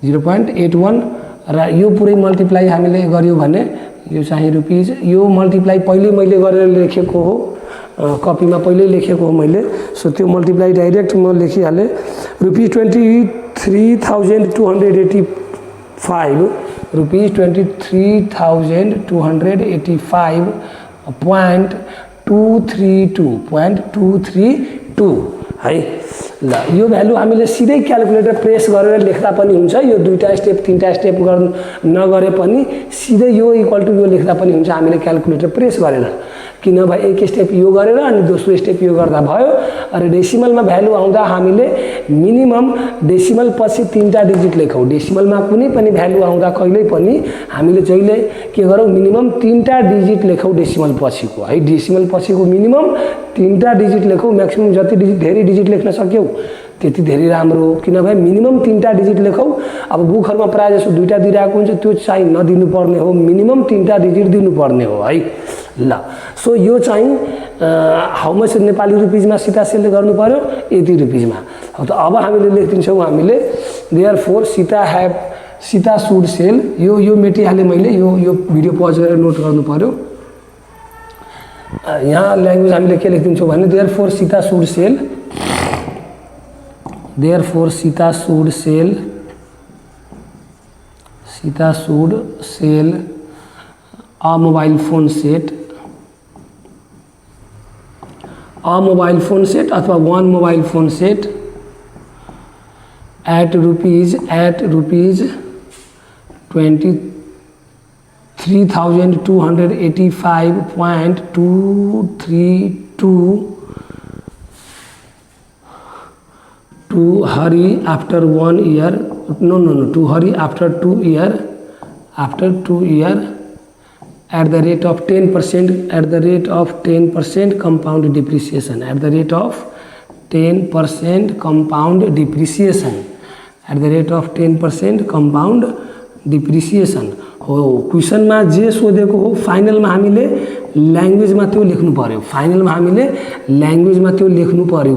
0.81 र यो पुरै मल्टिप्लाई हामीले गर्यौँ भने यो चाहिँ रुपीज। यो मल्टिप्लाई पहिले मैले गरेर लेखेको हो, कपीमा पहिले लेखेको हो मैले। सो त्यो मल्टिप्लाई डाइरेक्ट म लेखिहालेँ। रुपीज 23,285, रुपीज 23,285.232 है। ल यो भ्यालु हामीले सिधै क्याल्कुलेटर प्रेस गरेर लेख्दा पनि हुन्छ। यो दुईटा स्टेप तीनटा स्टेप नगरे पनि सिधै यो इक्वल टु यो लेख्दा पनि हुन्छ हामीले क्याल्कुलेटर प्रेस गरेर। किन भाइ एक स्टेप यो गरेर अनि दोस्रो स्टेप यो गर्दा भयो। र डेसिमलमा भ्यालु आउँदा हामीले मिनिमम डेसिमल पछि 3टा डिजिट लेखौँ। डेसिमलमा कुनै पनि भ्यालु आउँदा कहिल्यै पनि हामीले जहिले के गरौँ मिनिमम 3टा डिजिट लेखौँ डेसिमल पछिको है। डेसिमल पछिको मिनिमम 3टा डिजिट लेखौँ। म्याक्सिमम जति धेरै डिजिट लेख्न सक्यौ त्यति धेरै राम्रो, किनभने मिनिमम 3टा डिजिट लेखौ। अब बुकहरुमा प्राय जसो 2टा दिइरहेको हुन्छ, त्यो चाहिँ नदिनु पर्ने हो, मिनिमम 3टा डिजिट दिनुपर्ने हो है। ल सो यो चाहिँ हाउ मच नेपाली रुपीजमा सीता सेल गर्नु पर्यो, यति रुपीजमा। त अब हामीले लेखिदिन्छौँ हामीले देयरफोर सीता शुड सेल, यो मेटिहाले मैले, यो भिडियो पज गरेर नोट गर्नु पर्यो। यहाँ ल्याङ्ग्वेज हामीले के लेखिदिन्छौँ भने therefore Sita should sale a mobile phone set अथवा one mobile phone set at rupees 23,285.232 to hurry after 1 year, to hurry after 2 year at the rate of 10% compound depreciation, at the rate of 10% compound depreciation हो। क्वेशनमा जे सोधेको हो फाइनलमा हामीले ल्याङ्ग्वेजमा त्यो लेख्नु पर्यो,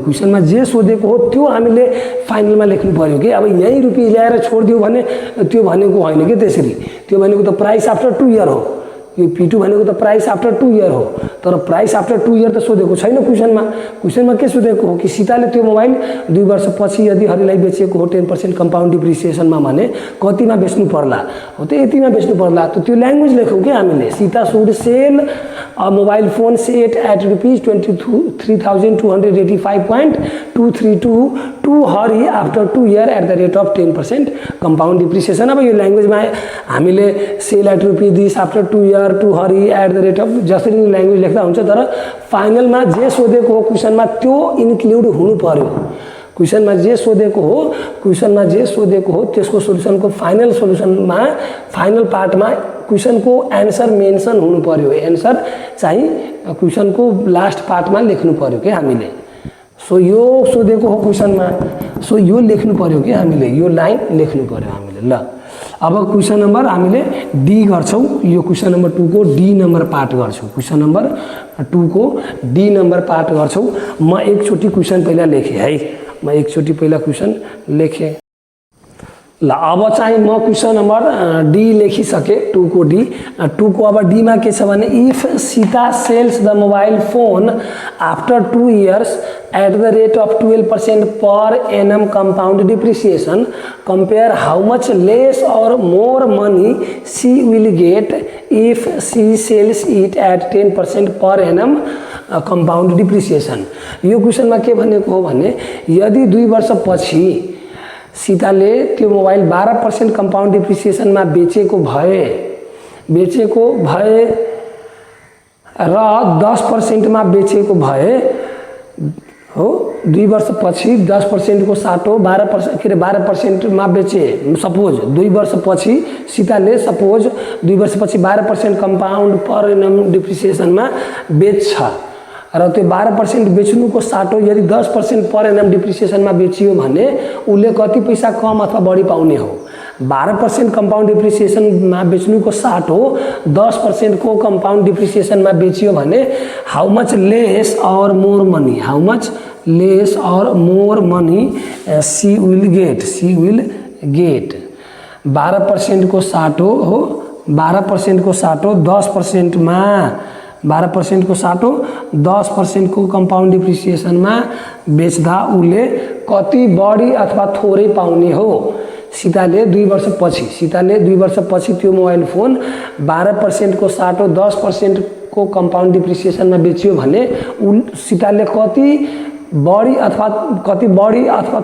क्वेशनमा जे सोधेको हो त्यो हामीले फाइनलमा लेख्नु पर्यो कि। अब यही रुपैयाँ ल्याएर छोडिदियो भने त्यो भनेको होइन कि त्यसरी, त्यो भनेको त प्राइस आफ्टर 2 इयर हो। यो P2 भनेको त प्राइस आफ्टर 2 इयर हो, तर प्राइस आफ्टर 2 इयर त सोधेको छैन क्वेशनमा के सोधेको हो कि सीताले त्यो मोबाइल 2 वर्षपछि यदि हरिलाई बेचेको हो 10% कम्पाउन्ड डिप्रिसिएसनमा भने कतिमा बेच्नु पर्ला हो, त यतिमा बेच्नु पर्ला। त त्यो ल्याङ्ग्वेज लेखौँ कि हामीले Sita should sell a mobile phone set at rupees 23,285.232 to Hari after 2 year at the rate of 10% compound depreciation. अब यो ल्याङ्ग्वेजमा हामीले sell at rupees this after 2 year to Hari at the rate of जसरी ल्याङ्ग्वेज लेख्दा हुन्छ, तर फाइनलमा जे सोधेको हो क्वेशनमा त्यो इन्क्लुड हुनु पर्यो। क्वेशनमा जे सोधेको हो त्यसको सोल्युसनको फाइनल पार्टमा क्वेशनको एन्सर मेन्सन हुनु पर्यो। एन्सर चाहिँ क्वेशनको लास्ट पार्टमा लेख्नु पर्यो कि हामीले। सो यो सोधेको हो क्वेशनमा, सो यो लेख्नु पर्यो कि हामीले, यो लाइन लेख्नु पर्यो हामीले। ल अब क्वेशन नम्बर हामीले डी गर्छौँ, यो क्वेशन नम्बर 2 को डी नम्बर पार्ट गर्छौँ। क्वेशन नम्बर 2 को डी नम्बर पार्ट गर्छौँ। म एकचोटि क्वेशन पहिला लेखेँ है, ल अब चाहिँ म क्वेशन नम्बर डी लेखिसकेँ, 2 को डी। 2 को अब डीमा के छ भने if Sita sells the mobile phone after 2 years at the rate of 12% per annum compound depreciation, compare how much less or more money she will get if she sells it at 10% per annum compound depreciation। यो क्वेशनमा के भनेको हो भने यदि 2 वर्षपछि सीताले त्यो mobile 12% compound डिप्रिसिएसनमा बेचेको भए र 10% मा बेचेको भए हो, 2 वर्षपछि 10% को साटो 12% मा बेचे। सपोज 2 वर्षपछि सीताले 2 वर्षपछि 12% कम्पाउन्ड पर एनम डिप्रिसिएसनमा बेच्छ र त्यो 12% बेच्नुको साटो यदि 10% पर एनम डिप्रिसिएसनमा बेचियो भने उसले कति पैसा कम अथवा बढी पाउने हो। 12% कम्पाउन्ड डिप्रिसिएसनमा बेच्नुको साटो 10% को कम्पाउन्ड डिप्रिसिएसनमा बेचियो भने हाउ मच लेस और more money she will get. 12% को साटो हो, 12% को साटो 10% को कम्पाउन्ड डिप्रिसिएसनमा बेच्दा उसले कति बढी अथवा थोरै पाउने हो। सीताले 2 वर्षपछि त्यो मोबाइल फोन 12% को साटो 10% को कम्पाउन्ड डिप्रिसिएसनमा बेच्यो भने सीताले कति बढी अथवा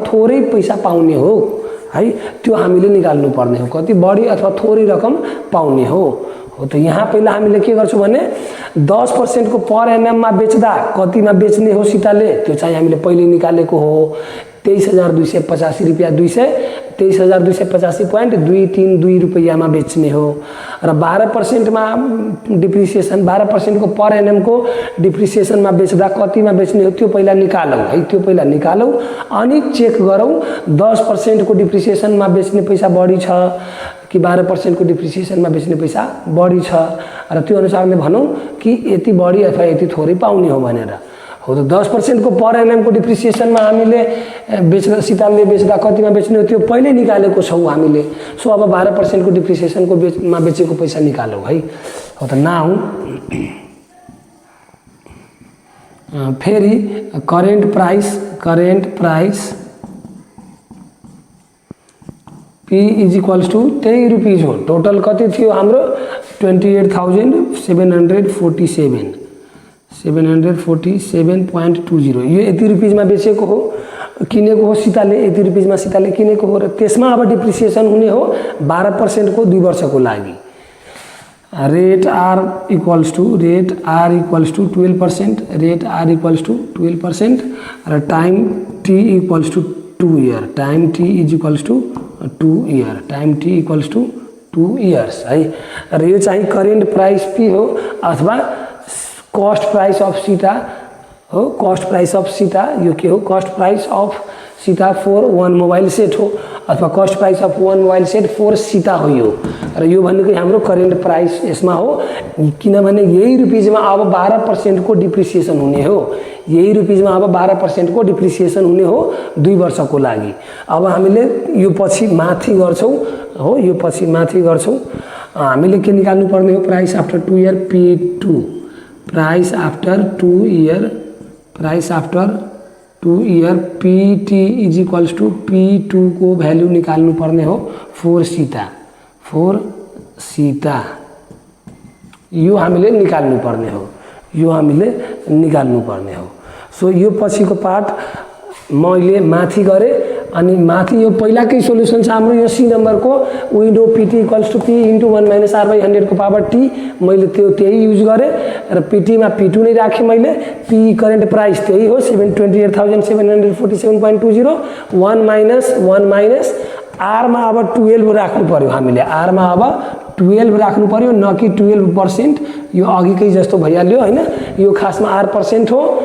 थोरै पैसा पाउने हो है, त्यो हामीले निकाल्नु पर्ने हो, कति बढी अथवा थोरै रकम पाउने हो। त यहाँ पहिला हामीले के गर्छौँ भने 10% को पर एनममा बेच्दा कतिमा बेच्ने हो सीताले, त्यो चाहिँ हामीले पहिले निकालेको हो। 23,285 रुपैयाँ 23,285.232 रुपैयाँमा बेच्ने हो र 12% मा डिप्रिसिएसन 12% को पर एनएम को डिप्रिसिएसनमा बेच्दा कतिमा बेच्ने हो त्यो पहिला निकालौँ है, त्यो पहिला निकालौँ अनि चेक गरौँ 10% को डिप्रिसिएसनमा बेच्ने पैसा बढी छ कि 12% को डिप्रिसिएसनमा बेच्ने पैसा बढी छ र त्यो अनुसारले भनौँ कि यति बढी अथवा यति थोरै पाउने हो भनेर। हो त 10% को पर एनएम को डिप्रिसिएसनमा हामीले बेच्दा सितालले बेच्दा कतिमा बेच्ने हो त्यो पहिल्यै निकालेको छौँ हामीले। सो अब 12% को डिप्रिसिएसनको मा बेचेको पैसा निकालौँ है। हो त नाउ फेरि current price P is equals to त्यही रुपीज हो। टोटल कति थियो हाम्रो 747.20 यो यति रुपीजमा बेचेको हो, किनेको हो सीताले, यति रुपीजमा सीताले किनेको हो र त्यसमा अब डिप्रिसिएसन हुने हो 12% को 2 वर्षको लागि। रेट आर इक्वल्स टू 12% र time T equals to 2 year, time T is equals to 2 years है। र यो चाहिँ करेन्ट प्राइस पी हो अथवा कस्ट प्राइस अफ सीता हो। कस्ट प्राइस अफ सीता यो के हो, cost price of Sita for 1 mobile set हो अथवा cost price of 1 mobile set for Sita हो यो। र यो भनेको हाम्रो करेन्ट प्राइस यसमा हो, किनभने यही रुपीजमा अब 12% को डिप्रिसिएसन हुने हो, यही रुपीजमा अब 12% को डिप्रिसिएसन हुने हो 2 वर्षको लागि। अब हामीले यो पछि माथि गर्छौँ हो, यो पछि माथि गर्छौँ। हामीले के निकाल्नु पर्ने हो, price after 2 year P2, price after 2 year PT is equals to P2 को भ्यालु निकाल्नु पर्ने हो फोर सीता यो हामीले निकाल्नु पर्ने हो, सो यो पछिको पार्ट मैले माथि गरेँ अनि माथि यो पहिलाकै सोल्युसन छ हाम्रो यो सी नम्बरको window PT equals to P × 1 - R/100 को पावर T मैले त्यही युज गरेँ र PT मा P2 नै राखेँ मैले। P करेन्ट प्राइस त्यही हो 728,747.20 1 माइनस R मा अब 12 राख्नु पर्यो हामीले, R मा अब 12 राख्नु पर्यो, न कि 12%। यो अघिकै जस्तो भइहाल्यो हैन। यो खासमा R% हो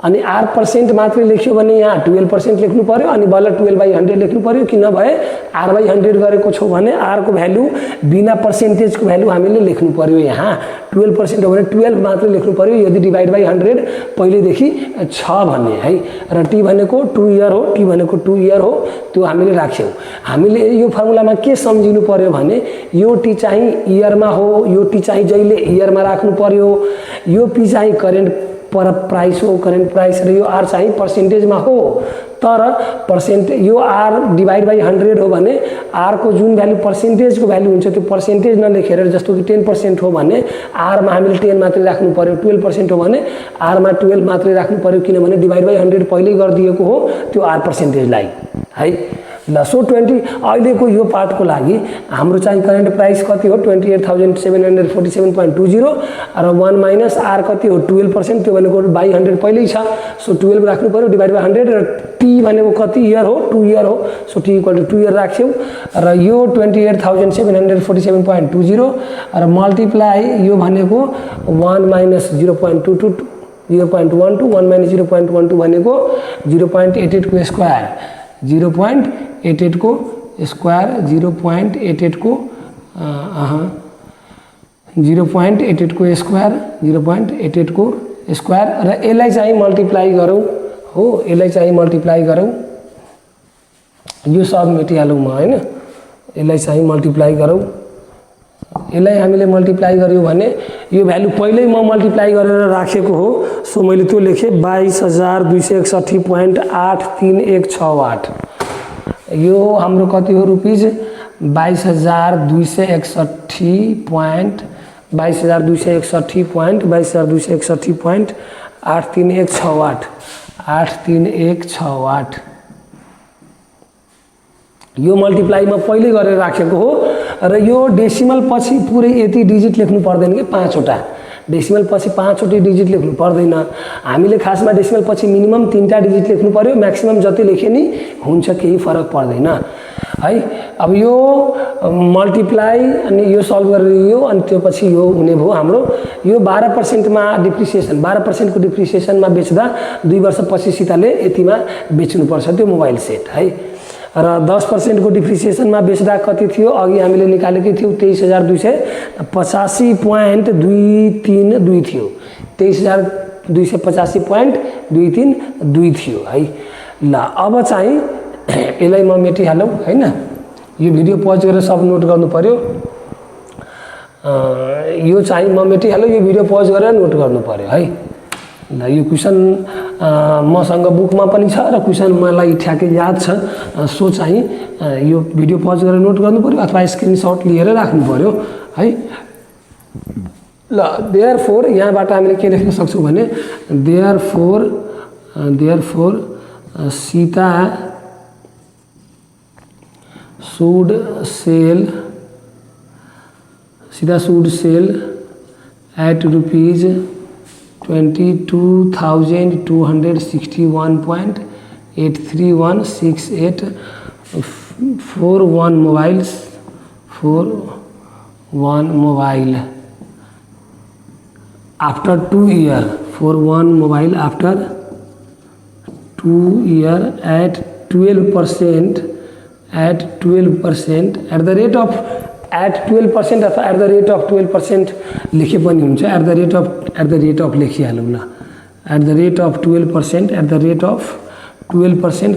अनि R% मात्रै लेख्यो भने यहाँ 12% लेख्नु पर्यो अनि बल्ल 12/100 लेख्नु पर्यो, कि नभए R/100 गरेको छौ भने R को भ्यालु बिना पर्सेन्टेजको भ्यालु हामीले लेख्नु पर्यो। यहाँ 12% हो भने 12 मात्रै लेख्नु पर्यो यदि डिभाइड बाइ 100 पहिलेदेखि छ भने है। र T भनेको 2 इयर हो, T भनेको 2 इयर हो, त्यो हामीले राख्यौँ। हामीले यो फर्मुलामा के सम्झिनु पर्यो भने यो T चाहिँ इयरमा हो, यो T चाहिँ जहिले इयरमा राख्नु पर्यो, यो P चाहिँ करेन्ट पर प्राइस हो, करेन्ट प्राइस, र यो R चाहिँ पर्सेन्टेजमा हो। तर यो R डिभाइड बाइ 100 हो भने R को जुन भ्यालु पर्सेन्टेजको भ्यालु हुन्छ त्यो पर्सेन्टेज नलेखेर, जस्तो कि 10% हो भने R मा हामीले 10 मात्रै राख्नु पर्यो, 12% हो भने R मा 12 मात्रै राख्नु पर्यो, किनभने डिभाइड बाइ 100 पहिल्यै गरिदिएको हो त्यो R पर्सेन्टेजलाई है। ल सो 20 अहिलेको यो पार्टको लागि हाम्रो चाहिँ करेन्ट प्राइस कति हो 28,747.20 र 1 माइनस R कति हो 12%, त्यो भनेको बाइ 100 पहिल्यै छ, सो 12 राख्नु पर्यो डिभाइड बाइ 100 र T भनेको कति इयर हो 2 इयर हो, so T equal to 2 year राख्यौँ र यो 28,747.20 र मल्टिप्लाई यो भनेको 1 माइनस 0.22 0.12 1 माइनस 0.12 भनेको 0.88 को स्क्वायर 0.88 को स्क्वायर 0.88 को 0.88 को स्क्वायर 0.88 को स्क्वायर र यसलाई चाहिँ मल्टिप्लाई गरौँ हो, यसलाई चाहिँ मल्टिप्लाई गरौँ, यो सब मेटिहालौँ म हैन। यसलाई चाहिँ मल्टिप्लाई गरौँ, यसलाई हामीले मल्टिप्लाई गर्यौँ भने यो भ्यालु पहिल्यै म मल्टिप्लाई गरेर राखेको हो, सो मैले त्यो लेखेँ 22,261.83168। यो हाम्रो कति हो रुपीज 2261.83168 यो मल्टिप्लाई म पहिले गरेर राखेको हो र यो डेसिमल पछि पुरै यति डिजिट लेख्नु पर्दैन कि 5 वटा डेसिमल पछि 5वटै डिजिट लेख्नु पर्दैन। हामीले खासमा डेसिमल पछि मिनिमम 3टा डिजिट लेख्नु पर्यो, म्याक्सिमम जति लेखे नि हुन्छ, केही फरक पर्दैन है। अब यो मल्टिप्लाई अनि यो सल्भ गरेर यो अनि त्यो पछि यो हुने भयो हाम्रो। यो 12% मा डिप्रिसिएसन, 12% को डिप्रिसिएसनमा बेच्दा 2 वर्षपछि सीताले यतिमा बेच्नुपर्छ त्यो मोबाइल सेट है। र 10% को डिप्रिसिएसनमा बेच्दा कति थियो, अघि हामीले निकालेकै थियो 23,285.232 थियो, 23,285.232 थियो है। ल अब चाहिँ यसलाई म मेटिहालौँ हैन। यो भिडियो पज गरेर सब नोट गर्नु पर्यो। यो चाहिँ म मेटिहालौँ, यो भिडियो पज गरेर नोट गर्नु पर्यो है। ल यो क्वेसन मसँग बुकमा पनि छ र क्वेसन मलाई ठ्याक्कै याद छ, सो चाहिँ यो भिडियो पज गरेर नोट गर्नु पर्यो अथवा स्क्रिनशट लिएर राख्नु पर्यो है। ल देयरफोर यहाँबाट हामीले के लेख्न सक्छौँ भने therefore Sita should sell at rupees 22,261.83168 for one mobile after 2 years, for one mobile after 2 years at 12% at the rate of at 12% अथवा at the rate of 12% लेखे पनि हुन्छ। at the rate of लेखिहालौँ ल। at the rate of 12%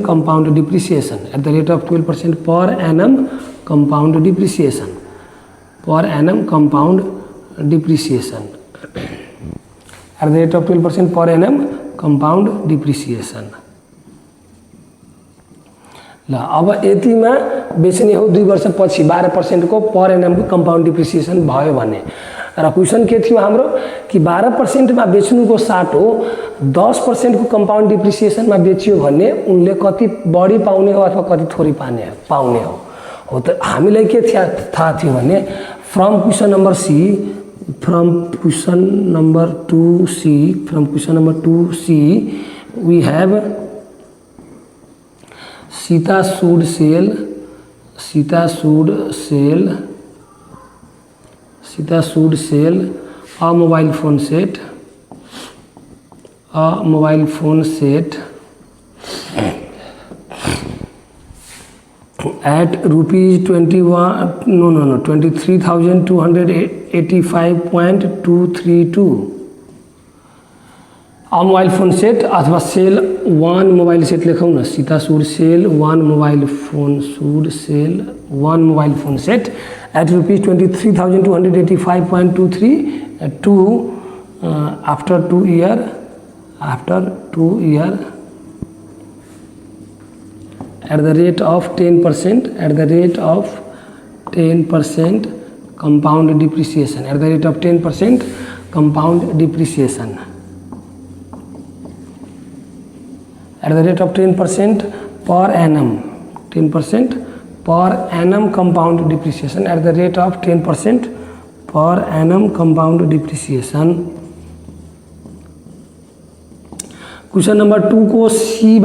compound depreciation, at the rate of 12% per annum compound depreciation, at the rate of 12% per annum compound depreciation। ल अब यतिमा बेच्ने हो 2 वर्षपछि 12% को पर एनमको कम्पाउन्ड डिप्रिसिएसन भयो भने। र क्वेसन के थियो हाम्रो कि 12% मा बेच्नुको साटो 10% को कम्पाउन्ड डिप्रिसिएसनमा बेचियो भने उनले कति बढी पाउने हो अथवा कति थोरै पाउने हो त हामीलाई के थाहा थियो भने from question number 2C we have Sita should sell a mobile phone set at rupees 23,285.232 a mobile phone set अथवा sell one mobile set लेखौँ न। Sita should sell one mobile phone set at rupees 23,285.232 after 2 years at the rate of 10% compound depreciation, at the rate of 10% compound depreciation, at the rate of 10% per annum, 10% per annum compound depreciation, at the rate of 10% per annum compound depreciation। Question number 2 को C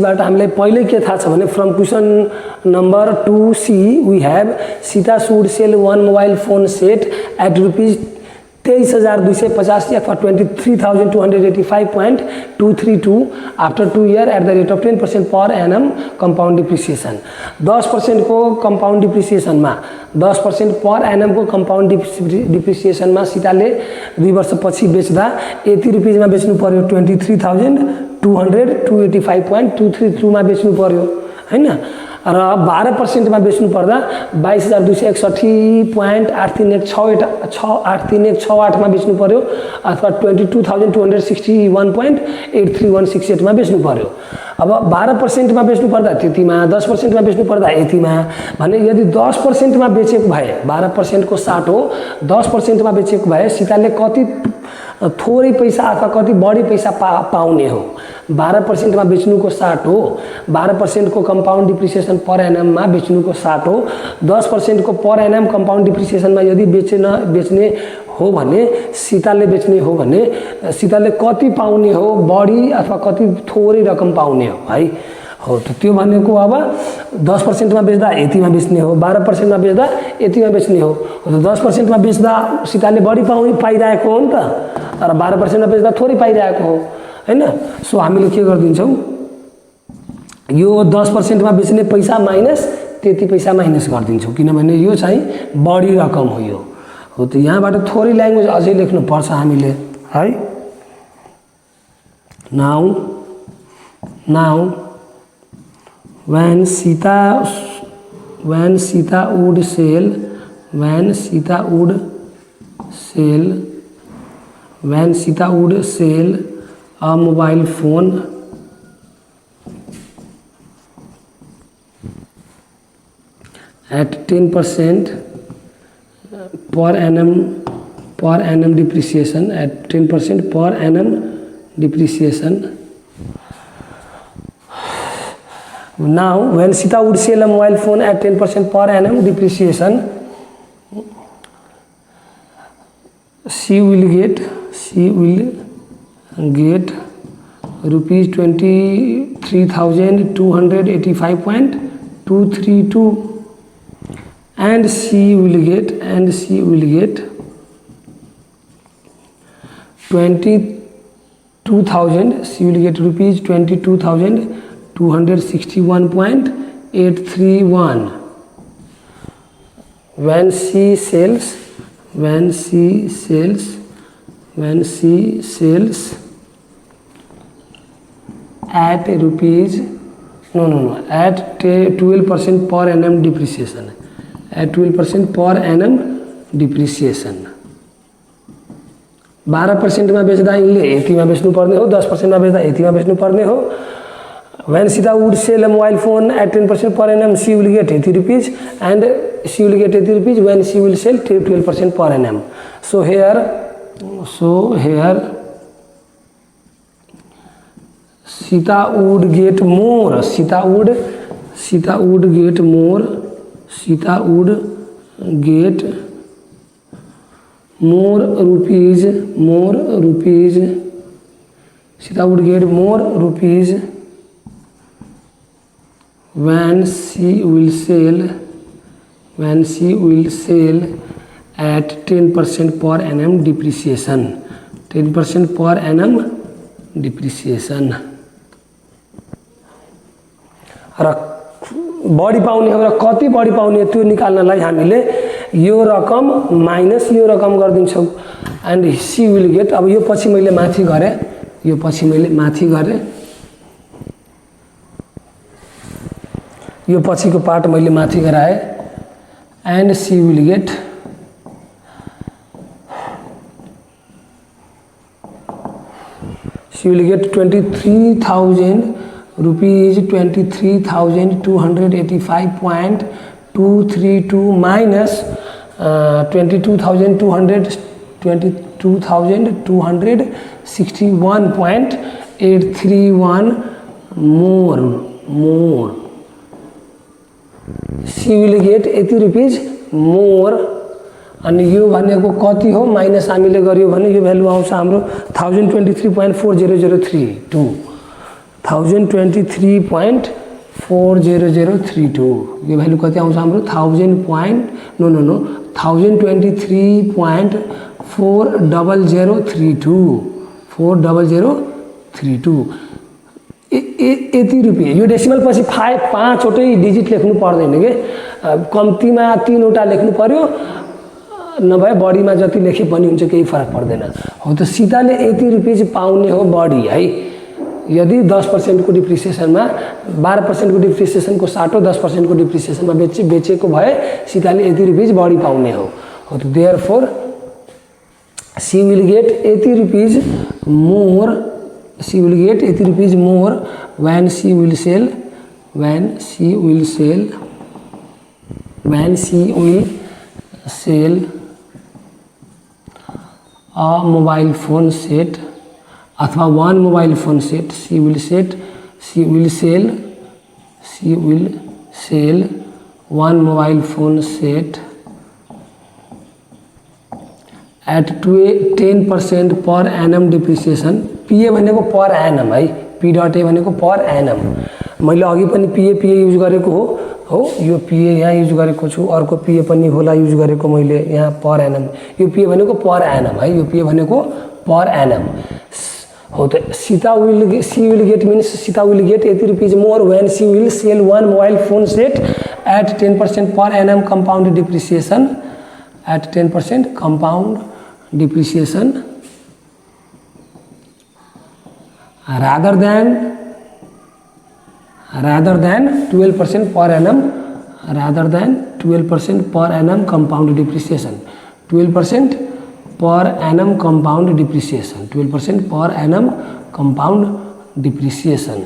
बाट हामीलाई पहिले के थाहा छ भने from question number 2C we have Sita should sell one mobile phone set at rupees 23,285 अथवा 23,285.232 after 2 years at the rate of 10% per annum compound depreciation। 10% को compound depreciation मा 10% per annum को compound depreciation मा सीताले 2 वर्षपछि बेच्दा यति रुपैयाँमा बेच्नु पर्यो, 23,285.232 मा बेच्नु पर्यो हैन। र 12% मा बेच्नु पर्दा 22,261.83168 मा बेच्नु पर्यो अथवा 22,261.83168 मा बेच्नु पर्यो। अब 12% मा बेच्नु पर्दा त्यतिमा, 10% मा बेच्नु पर्दा यतिमा भने यदि 10% मा बेचेको भए 12% को साटो 10% मा बेचेको भए सीताले कति थोरै पैसा अथवा कति बढी पैसा पाउने हो 12% में बेच्नुको 60 हो, 12% को कंपाउंड डिप्रिसिएसन पर एनम में बेच्नुको 60 हो, 10% को पर एनम कंपाउंड डिप्रिसिएसन में यदि बेच्ने हो भने सीताले बेच्ने हो भने सीताले कति पाउने हो, बढी अथवा कति थोरै रकम पाउने हो है। हो त त्यो भनेको अब 10% में बेच्दा यतिमा बेच्ने हो, 12% में बेच्दा यतिमा बेच्ने हो। त 10% में बेच्दा सीताले बढी पाइरहेको हो नि त, तर 12% में बेच्दा थोरै पाइरहेको हो हैन। सो हामीले के गर्दिन्छौँ, यो 10% में बेच्ने पैसा माइनस त्यति पैसा माइनस गरिदिन्छौँ, किनभने यो चाहिँ बढी रकम हो यो। हो त यहाँबाट थोरै ल्याङ्ग्वेज अझै लेख्नुपर्छ हामीले है। Now when Sita would sell a mobile phone at 10% per annum depreciation, at 10% per annum depreciation. Now, when Sita would sell a mobile phone at 10% per annum depreciation, she will get rupees 23,285.232, and she will get 22,261.831 when she sells at rupees at 12% per annum depreciation, at 12% per annum depreciation. 12% में बेच्दा यिनले यतिमा बेच्नु पर्ने हो, 10% में बेच्दा यतिमा बेच्नु पर्ने हो। When Sita would sell a mobile phone at 10% per annum, she will get 80 rupees, and she will get 80 rupees when she will sell 12% per annum. So here Sita would get more. Sita would get more. Sita would get more rupees. Sita would get more rupees when she will sell at 10% per annum depreciation. 10% per annum depreciation. र बढी पाउने हो र कति बढी पाउने त्यो निकाल्नलाई हामीले यो रकम माइनस यो रकम गर्दिन्छौँ। एन्ड सी विल गेट, अब यो पछि मैले माथि गरेँ, यो पछिको पार्ट मैले माथि गराएँ। And she will get rupees 23,285.232 minus 22,261.831 more. She will get 80 rupees more. अनि यो भनेको कति हो माइनस हामीले गर्यो भने यो भ्यालु आउँछ हाम्रो 1023.4003 1023.4032। यो भ्यालु कति आउँछ हाम्रो 1000.4032 80 रुपियाँ। यो डेसिमल पछि 5 वटै डिजिट लेख्नु पर्दैन के, कम्तीमा 3 वटा लेख्नु पर्यो, नभए बढीमा जति लेखे पनि हुन्छ, केही फरक पर्दैन। हो त सीताले 80 रुपियाँ पाउने हो बढी है। यदि 10% को डिप्रिसिएसनमा 12% को डिप्रिसिएसनको 60 10% को डिप्रिसिएसनमा बेचेको भए सीताले 80 रुपियाँ बढी पाउने हो। हो त देयरफोर सी विल गेट 80 रुपियाँ more, she will get 80 rupees more when she will sell a mobile phone set अथवा 1 mobile phone set she will sell 1 mobile phone set at 10% per annum depreciation. PA भनेको per annum है, P dot A भनेको per annum. मैले अघि पनि PA use गरेको हो यो पीए यहाँ युज गरेको छु, अर्को पीए पनि होला युज गरेको मैले यहाँ पर एनम। यो पीए भनेको पर एनम है, यो पीए भनेको पर एनम हो। त she will get means Sita will get 80 rupees more when she will sell 1 mobile phone set at 10% per annum compound depreciation at 10% compound depreciation rather than 12% per annum, rather than 12% per annum compound depreciation, 12% per annum compound depreciation, 12% per annum compound depreciation।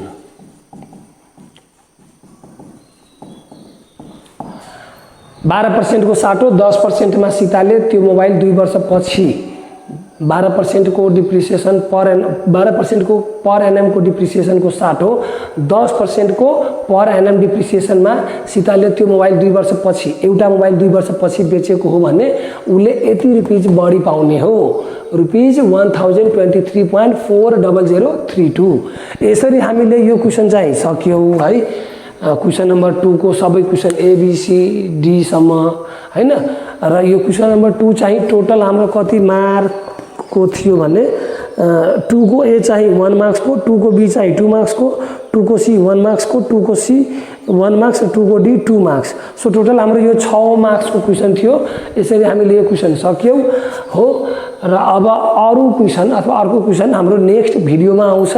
12% को साटो 10% में सीताले त्यो mobile 2 वर्षपछि 12% को depreciation पर 12% को पर NM को depreciation को साटो 10% को पर एनएम डिप्रिसिएसन में सीताले त्यो मोबाइल 2 वर्षपछि एउटा मोबाइल 2 वर्षपछि बेचेको हो भने उले 80 रुपीज बढी पाउने हो, रुपीज 1023.40032। यसरी हामीले यो क्वेशन चाहिँ सक्यौं है। क्वेशन नंबर 2 को सबै क्वेशन ABCD सम्म हैन। र यो क्वेशन नंबर 2 चाहिँ टोटल हाम्रो कति मार्क को थियो भने 2 को ए चाहिँ 1 मार्क्स को, 2 को बी चाहिँ 2 मार्क्स को, 2 को सी 1 मार्क्स को, 2 को सी 1 मार्क्स, 2 को डी 2 मार्क्स। सो टोटल हाम्रो यो 6 मार्क्स को क्वेशन थियो। यसरी हामीले यो क्वेशन सक्यौं हो। र अब अरु क्वेशन अथवा अर्को क्वेशन हाम्रो नेक्स्ट भिडियोमा आउँछ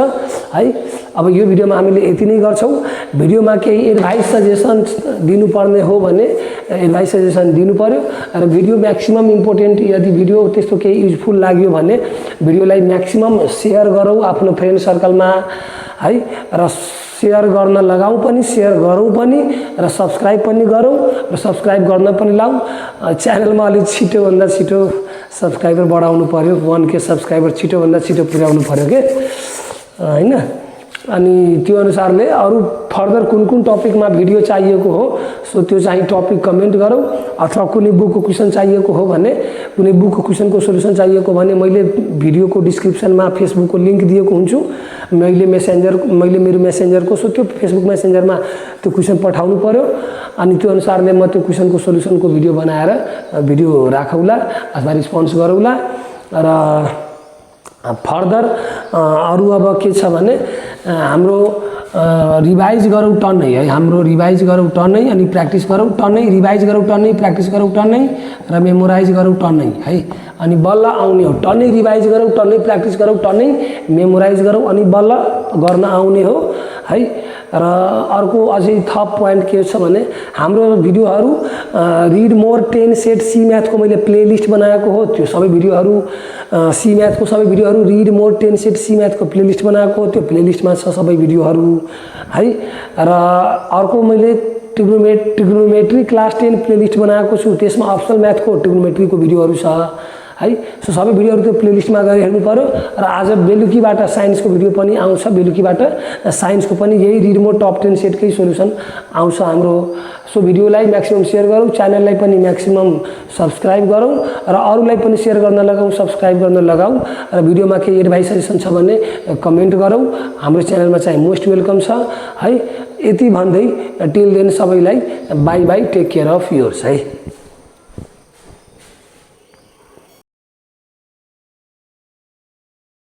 है। अब यो भिडियोमा हामीले यति नै गर्छौं। भिडियोमा केही एडभाइस सजेसन दिनुपर्ने हो भने एडभाइस सजेसन दिनु पर्यो र भिडियो म्याक्सिमम इम्पोर्टेन्ट, यदि भिडियो त्यस्तो केही युजफुल लाग्यो भने भिडियोलाई म्याक्सिमम शेयर गरौँ आफ्नो फ्रेन्ड सर्कलमा है। र शेयर गर्न लगाऊ पनि, शेयर गरौँ पनि र सब्स्क्राइब पनि गरौँ र सब्स्क्राइब गर्न पनि लाऊ। च्यानलमा अलि छिटो भन्दा छिटो सब्स्क्राइबर बढाउनु पर्यो, 1K सब्स्क्राइबर छिटो भन्दा छिटो पुर्याउनु पर्यो के हैन। अनि त्यो अनुसारले अरु फर्दर कुन टपिकमा भिडियो चाहिएको हो सो त्यो चाहिँ टपिक कमेन्ट गरौँ। अथवा कुनै बुकको क्वेशन चाहिएको हो भने, कुनै बुकको क्वेशनको सोलुसन चाहिएको भने मैले भिडियोको डिस्क्रिप्सनमा फेसबुकको लिंक दिएको हुन्छु। मैले मेरो मेसेन्जरको सो त्यो फेसबुक मेसेन्जरमा त्यो क्वेशन पठाउनु पर्यो। अनि त्यो अनुसारले म त्यो क्वेशनको सोलुसनको भिडियो बनाएर भिडियो राखौला अथवा रिस्पोन्स गरौला। र फर्दर अरु अब के छ भने हाम्रो रिवाइज गरौँ टन्नै है। हाम्रो रिवाइज गरौँ टन्नै अनि प्र्याक्टिस गरौँ टन्नै, रिवाइज गरौँ टन्नै, प्र्याक्टिस गरौँ टन्नै र मेमोराइज गरौँ टन्नै है। अनि बल्ल आउने हो। टन्नै रिवाइज गरौँ टन्नै, प्र्याक्टिस गरौँ टन्नै, मेमोराइज गरौँ अनि बल्ल गर्न आउने हो है। र अर्को अझै थप पोइन्ट के छ भने हाम्रो भिडियोहरू रिड मोर 10 सेट सी म्याथको मैले प्लेलिस्ट बनाएको हो। त्यो सबै भिडियोहरू सी म्याथको सबै भिडियोहरू read more 10 set C म्याथको playlist बनाएको हो। त्यो प्लेलिस्टमा छ सबै भिडियोहरू है। र अर्को मैले ट्रिग्नोमेट्री क्लास 10 प्लेलिस्ट बनाएको छु। त्यसमा अप्सनल म्याथको ट्रिग्नोमेट्रीको भिडियोहरू छ है। सो सबै भिडियोहरू त्यो प्लेलिस्टमा गएर हेर्नु पर्यो। र आज बेलुकीबाट साइन्सको भिडियो पनि आउँछ। बेलुकीबाट साइन्सको पनि यही रिड मोर टप 10 सेटकै सोलुसन आउँछ हाम्रो। सो भिडियोलाई म्याक्सिमम शेयर गरौँ, च्यानललाई पनि म्याक्सिमम सब्स्क्राइब गरौँ र अरूलाई पनि शेयर गर्न लगाऊ, सब्स्क्राइब गर्न लगाऊ। र भिडियोमा केही एडभाइस सजेसन छ भने कमेन्ट गरौँ। हाम्रो च्यानलमा चाहिँ मोस्ट वेलकम छ है। यति भन्दै टिल देन सबैलाई bye bye, take care of yours है।